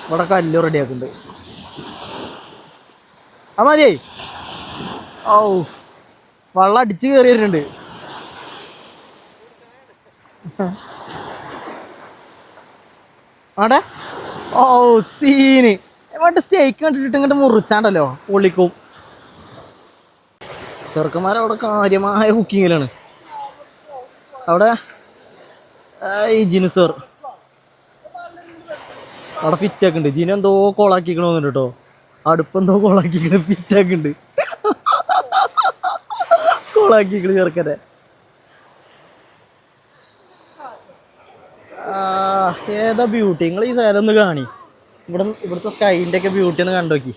ഇവിടെ കല്ല് റെഡിയാക്കുന്നുണ്ട് മതിയേ ഓ വെള്ളം അടിച്ച് കയറി വരുന്നുണ്ട് അവിടെ ഓ സീന് ഇങ്ങോട്ട് സ്റ്റേക്ക് കണ്ടിട്ട് ഇങ്ങോട്ട് മുറിച്ചാണ്ടല്ലോ പൊള്ളിക്കും ചെറുക്കന്മാരവിടെ കാര്യമായ കുക്കിങ്ങിലാണ് അവിടെ ഈ ജിനു സാർ അവിടെ ഫിറ്റാക്കുന്നുണ്ട് ജിനു എന്തോ കോളാക്കിക്കണോന്നുണ്ട് കേട്ടോ അടുപ്പെന്തോ കോളാക്കിക്കണ ഫിറ്റാക്കുന്നുണ്ട് കോളാക്കിക്കണ് ചെറുക്കനെ ഏതാ ബ്യൂട്ടി നിങ്ങൾ ഈ സ്ഥലം ഒന്ന് കാണി ഇവിടുത്തെ സ്കൈൻ്റെ ഒക്കെ ബ്യൂട്ടി ഒന്ന് കണ്ടോക്കി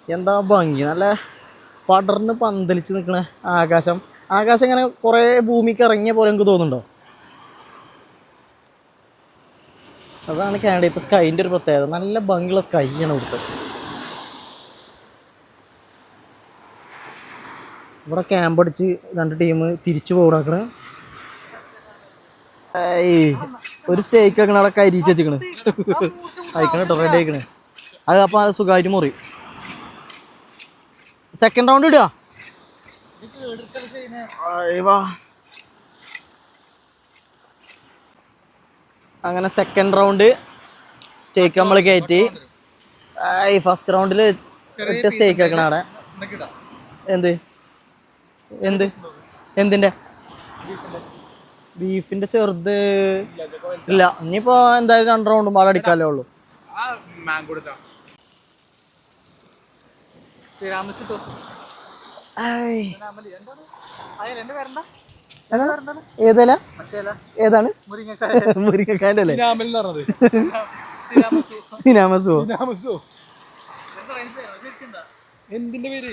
എന്താ ഭംഗി നല്ല പടർന്ന് പന്തലിച്ച് നിൽക്കണ ആകാശം ഇങ്ങനെ കുറേ ഭൂമിക്ക് ഇറങ്ങിയ പോലെ എനിക്ക് തോന്നുന്നുണ്ടോ അതാണ് കാനഡയിലത്തെ സ്കൈൻ്റെ ഒരു പ്രത്യേകത നല്ല ഭംഗിയുള്ള സ്കൈയാണ് ഇവിടുത്തെ ഇവിടെ ക്യാമ്പ് അടിച്ച് 2 ടീം തിരിച്ചു പോകണ ഒരു സ്റ്റേക്ക് ആക്കണ അവിടെ കരിച്ച് വെച്ചിക്കണ് അയക്കണ കേട്ടോ റെഡി ആയിക്കണ് അത് അപ്പം സുഖമായിട്ട് മുറി സെക്കൻഡ് റൗണ്ട് ഇടുക അങ്ങനെ സെക്കൻഡ് റൗണ്ട് സ്റ്റേക്ക് നമ്മൾ കയറ്റി ഫസ്റ്റ് റൗണ്ടിൽ ഒറ്റ സ്റ്റേക്ക് ആക്കണ അവിടെ എന്തിൻ്റെ ബീഫിന്റെ ചെറുത് ഇല്ല ഇനിയിപ്പോ എന്തായാലും 2 റൗണ്ടും പാടെ അടിക്കാല്ലേ ഉള്ളൂ ഏതല്ല ഏതാണ് മുരിങ്ങക്കായല്ലേ തിനാമസോ എന്തിന്റെ പേര്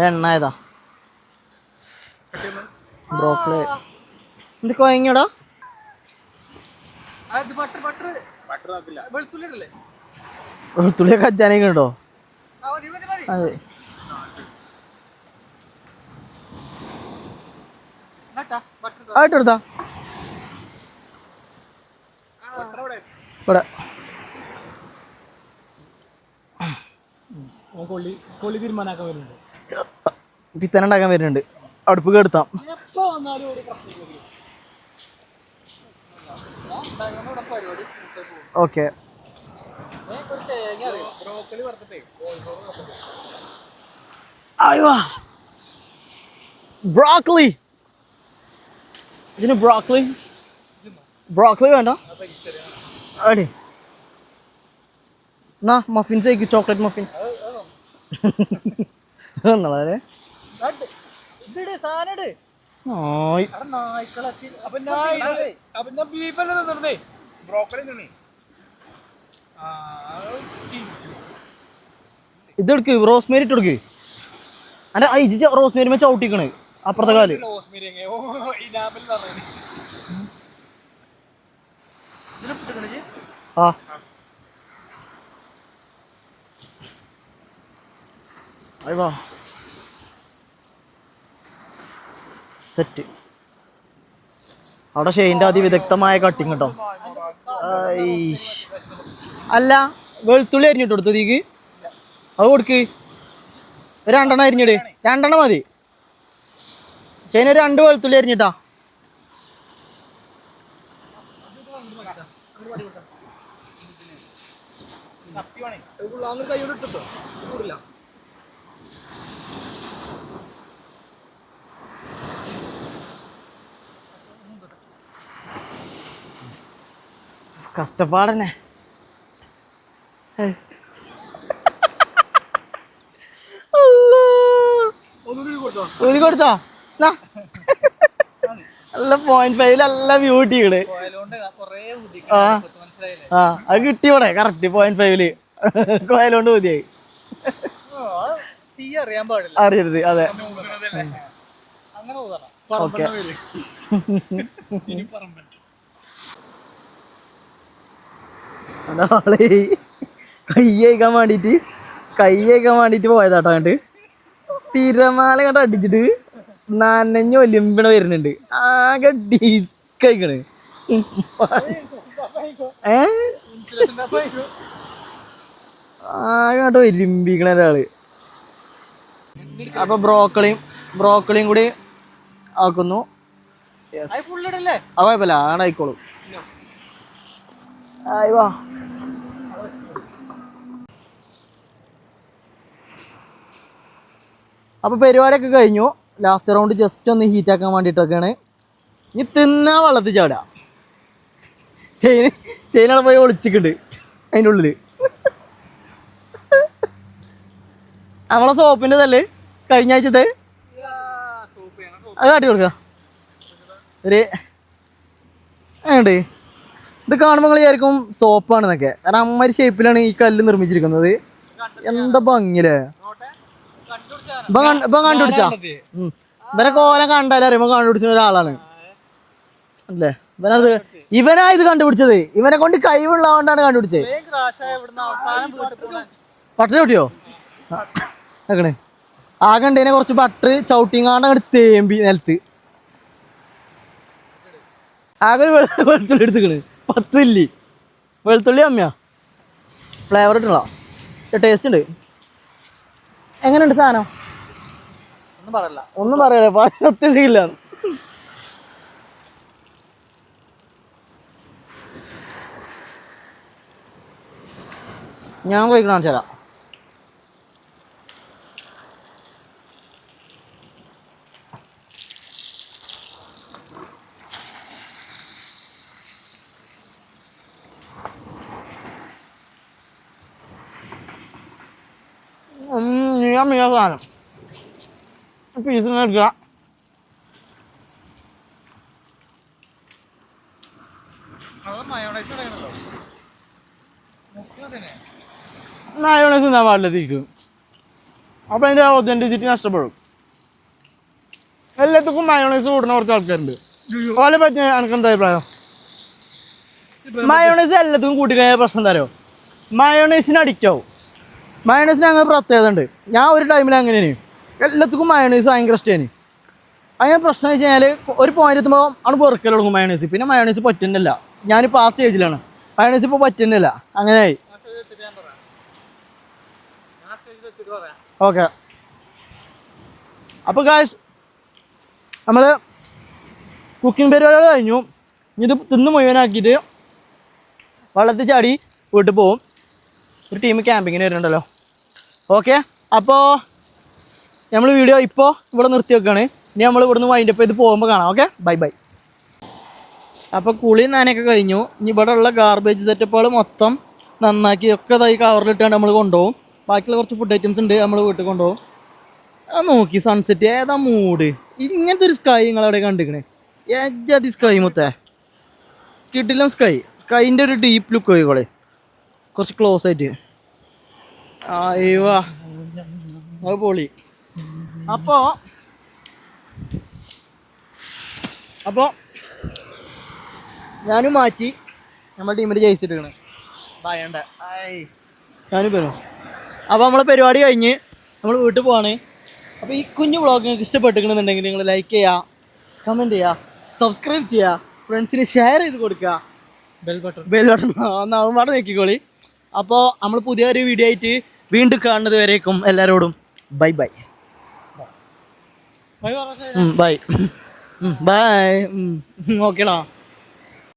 എണ്ണ ഏതാ ബ്രോക്കലി എന്ത് കൊയങ്ങടാ വെളുത്തുള്ളിയൊക്കെ അജ്ജാനൊക്കെ ഉണ്ടോ അതെ ആയിട്ടെടുത്താ ഇവിടെ കൊള്ളി തീരുമാനാക്കാൻ വരുന്നുണ്ട് പിത്തന ഉണ്ടാക്കാൻ വരുന്നുണ്ട് അടുപ്പ് കെടുത്താം എപ്പോ വന്നാലും ഓക്കെ ബ്രോക്കലി ഇതിന് ബ്രോക്കലി വേണ്ട അടി എന്നാ മഫിൻസ് ആയിക്ക് ചോക്ലേറ്റ് മഫിൻ വളരെ ഇതെടുക്ക് റോസ്മേരി ഇട്ടെടുക്ക് അന്റെ ഇജ് റോസ്മേരി ചവിട്ടിക്കണ് അപ്പുറത്തെ കാല് ആ അയ്യോ സെറ്റ് അവിടെ ഷെയിൻ്റെ അതിവിദഗ്ധമായ കട്ടിങ് കേട്ടോ അല്ല വെളുത്തുള്ളി അരിഞ്ഞിട്ട് കൊടുത്തു തീക്ക് അത് കൊടുക്ക് രണ്ടെണ്ണം അരിഞ്ഞിട് രണ്ടെണ്ണം മതി ഷെയിന് ഒരു 2 വെളുത്തുള്ളി അരിഞ്ഞിട്ടാ കഷ്ടപ്പാടന്നെ ഊതി കൊടുത്തോ നല്ല 0.5 നല്ല വ്യൂ കിട്ടിയാണ് ആ അത് കിട്ടിയോടെ കറക്റ്റ് 0.5 കോയലോണ്ട് മതിയായി അറിയരുത് അതെ ഓക്കെ അതാളെ കൈ കഴിക്കാൻ വേണ്ടിട്ട് പോയതാട്ടോ കണ്ട് തിരമാല കണ്ട് അടിച്ചിട്ട് നനഞ്ഞ ഒലിമ്പിണ വരുന്നുണ്ട് ആകെ ഡിസ്കൈക്കണ് ആകെ കണ്ടോ ഒലിമ്പിക്കണ ഒരാള് അപ്പൊ ബ്രോക്കളിയും കൂടി ആക്കുന്നു കുഴപ്പമില്ല അങ്ങനെ ആയിക്കോളും ആയിവാ അപ്പോൾ പരിപാടിയൊക്കെ കഴിഞ്ഞു ലാസ്റ്റ് റൗണ്ട് ജസ്റ്റ് ഒന്ന് ഹീറ്റാക്കാൻ വേണ്ടിയിട്ടൊക്കെയാണ് ഇനി തിന്നാ വെള്ളത്തിൽ ചാടുക ശൈനവിടെ പോയി ഒളിച്ചിട്ടുണ്ട് അതിൻ്റെ ഉള്ളിൽ നമ്മളെ സോപ്പിൻ്റെ തല്ലേ കഴിഞ്ഞ ആഴ്ചത്തെ അത് കാട്ടി കൊടുക്കുക ഒരു ഏണ്ടേ ഇത് കാണുമ്പോൾ നിങ്ങൾ വിചാരിക്കും സോപ്പാണെന്നൊക്കെ കാരണം അമ്മമാരി ഷേപ്പിലാണ് ഈ കല്ല് നിർമ്മിച്ചിരിക്കുന്നത് എന്താ ഭംഗിയില്ലേ ഇപ്പൊ കണ്ടുപിടിച്ചാ ഇവരെ കോലം കണ്ടാലും അറിയുമ്പോ കണ്ടുപിടിച്ച ഒരാളാണ് അല്ലേ ഇവനാ ഇത് കണ്ടുപിടിച്ചത് ഇവനെ കൊണ്ട് കഴിവുള്ളതുകൊണ്ടാണ് കണ്ടുപിടിച്ചത് ബട്ടർ ചവിട്ടിയോ നോക്കണേ ആകണ്ടേനെ കുറച്ച് ബട്ടർ ചവിട്ടിങ്ങാണ്ട് അങ്ങോട്ട് തേമ്പി നിലത്ത് ആകെ വെളുത്തുള്ളി എടുത്തുക്കണ് 10 ഇല്ലി വെളുത്തുള്ളി അമ്മയാ ഫ്ലേവർ ഇട്ടുള്ള ടേസ്റ്റ് ഉണ്ട് എങ്ങനെയുണ്ട് സാധനം ഒന്നും പറയല അത്യാവശ്യമില്ല ഞാൻ കഴിക്കണം ചേരാ സാധനം പീസ് എടുക്കുക മയോണൈസ് തിന്നാൻ പാടില്ല തിരിക്കും. അപ്പം അതിൻ്റെ ഒതൻറ്റിസിറ്റി നഷ്ടപ്പെടും. എല്ലാത്തിനും മയോണൈസ് കൂടുന്ന കുറച്ച് ആൾക്കാരുണ്ട്. ഓലെ പറ്റി എനിക്ക് എന്താ അഭിപ്രായം? മയോണൈസ് എല്ലാത്തിനും കൂട്ടി കഴിഞ്ഞാൽ പ്രശ്നം എന്താ അറിയോ? മയോണൈസിന് അഡിക്റ്റ് ആവും. മയോണൈസിന് അങ്ങനെ പ്രത്യേകത ഉണ്ട്. ഞാൻ ഒരു ടൈമിൽ അങ്ങനെയാണ് എല്ലാത്തിനും മയോണൈസ് ഭയങ്കര ഇഷ്ടമാണ്. അങ്ങനെ പ്രശ്നം വെച്ച് കഴിഞ്ഞാൽ ഒരു പോയിന്റ് എത്തുമ്പോൾ ആണ് പൊറുക്കൽ തുടങ്ങും മയോണൈസ്. പിന്നെ മയോണൈസ് പറ്റുന്നില്ല. ഞാനിപ്പോൾ ആ സ്റ്റേജിലാണ്. മയോണൈസ് ഇപ്പോൾ പറ്റുന്നില്ല. അങ്ങനെയായി. ഓക്കെ, അപ്പോൾ ഗായ്സ് നമ്മൾ കുക്കിംഗ് പരിപാടികൾ കഴിഞ്ഞു. ഇത് തിന്ന് മുഴുവനാക്കിയിട്ട് വെള്ളത്തിൽ ചാടി വീട്ടിൽ പോവും. ഒരു ടീം ക്യാമ്പിങ്ങിന് വരുന്നുണ്ടല്ലോ. ഓക്കെ, അപ്പോൾ നമ്മൾ വീഡിയോ ഇപ്പോൾ ഇവിടെ നിർത്തി വെക്കുകയാണ്. ഇനി നമ്മൾ ഇവിടുന്ന് വൈൻഡപ്പ് ചെയ്ത് പോകുമ്പോൾ കാണാം. Okay, bye bye. അപ്പോൾ കുളി നനയൊക്കെ കഴിഞ്ഞു. ഇനി ഇവിടെ ഉള്ള ഗാർബേജ് സെറ്റപ്പുകൾ മൊത്തം നന്നാക്കി ഒക്കെ ഇതായി കവറിലിട്ടാണ്ട് നമ്മൾ കൊണ്ടുപോകും. ബാക്കിയുള്ള കുറച്ച് ഫുഡ് ഐറ്റംസ് ഉണ്ട്, നമ്മൾ വീട്ടിൽ കൊണ്ടുപോകും. അത് നോക്കി സൺസെറ്റ് ഏതാ മൂഡ്. ഇങ്ങനത്തെ ഒരു സ്കൈ നിങ്ങളവിടെ കണ്ടിരിക്കണേ. ഏജാതി സ്കൈ മൊത്തേ കിട്ടില്ല. സ്കൈൻ്റെ ഒരു ഡീപ്പ് ലുക്ക് പോയിക്കോളെ കുറച്ച് ക്ലോസ് ആയിട്ട്. അയ്യോ അത് പൊളി. അപ്പോൾ ഞാനും മാറ്റി നമ്മുടെ ടീമിൽ ജയിച്ചിട്ടിരിക്കണേ. ഭയണ്ട ഞാനും വരും. അപ്പോൾ നമ്മളെ പരിപാടി കഴിഞ്ഞ് നമ്മൾ വീട്ടിൽ പോവാണ്. അപ്പോൾ ഈ കുഞ്ഞു വ്ളോഗ് നിങ്ങൾക്ക് ഇഷ്ടപ്പെട്ടിരിക്കണമെന്നുണ്ടെങ്കിൽ നിങ്ങൾ ലൈക്ക് ചെയ്യുക, കമൻറ്റ് ചെയ്യുക, സബ്സ്ക്രൈബ് ചെയ്യുക, ഫ്രണ്ട്സിന് ഷെയർ ചെയ്ത് കൊടുക്കുക. ബെൽ ബട്ടൺ ഒന്നാവും പാടെ നോക്കിക്കോളി. അപ്പോൾ നമ്മൾ പുതിയൊരു വീഡിയോ ആയിട്ട് വീണ്ടും കാണുന്നത് വരേക്കും എല്ലാവരോടും ബൈ ബൈ. Bye bye. ഓക്കേടാ.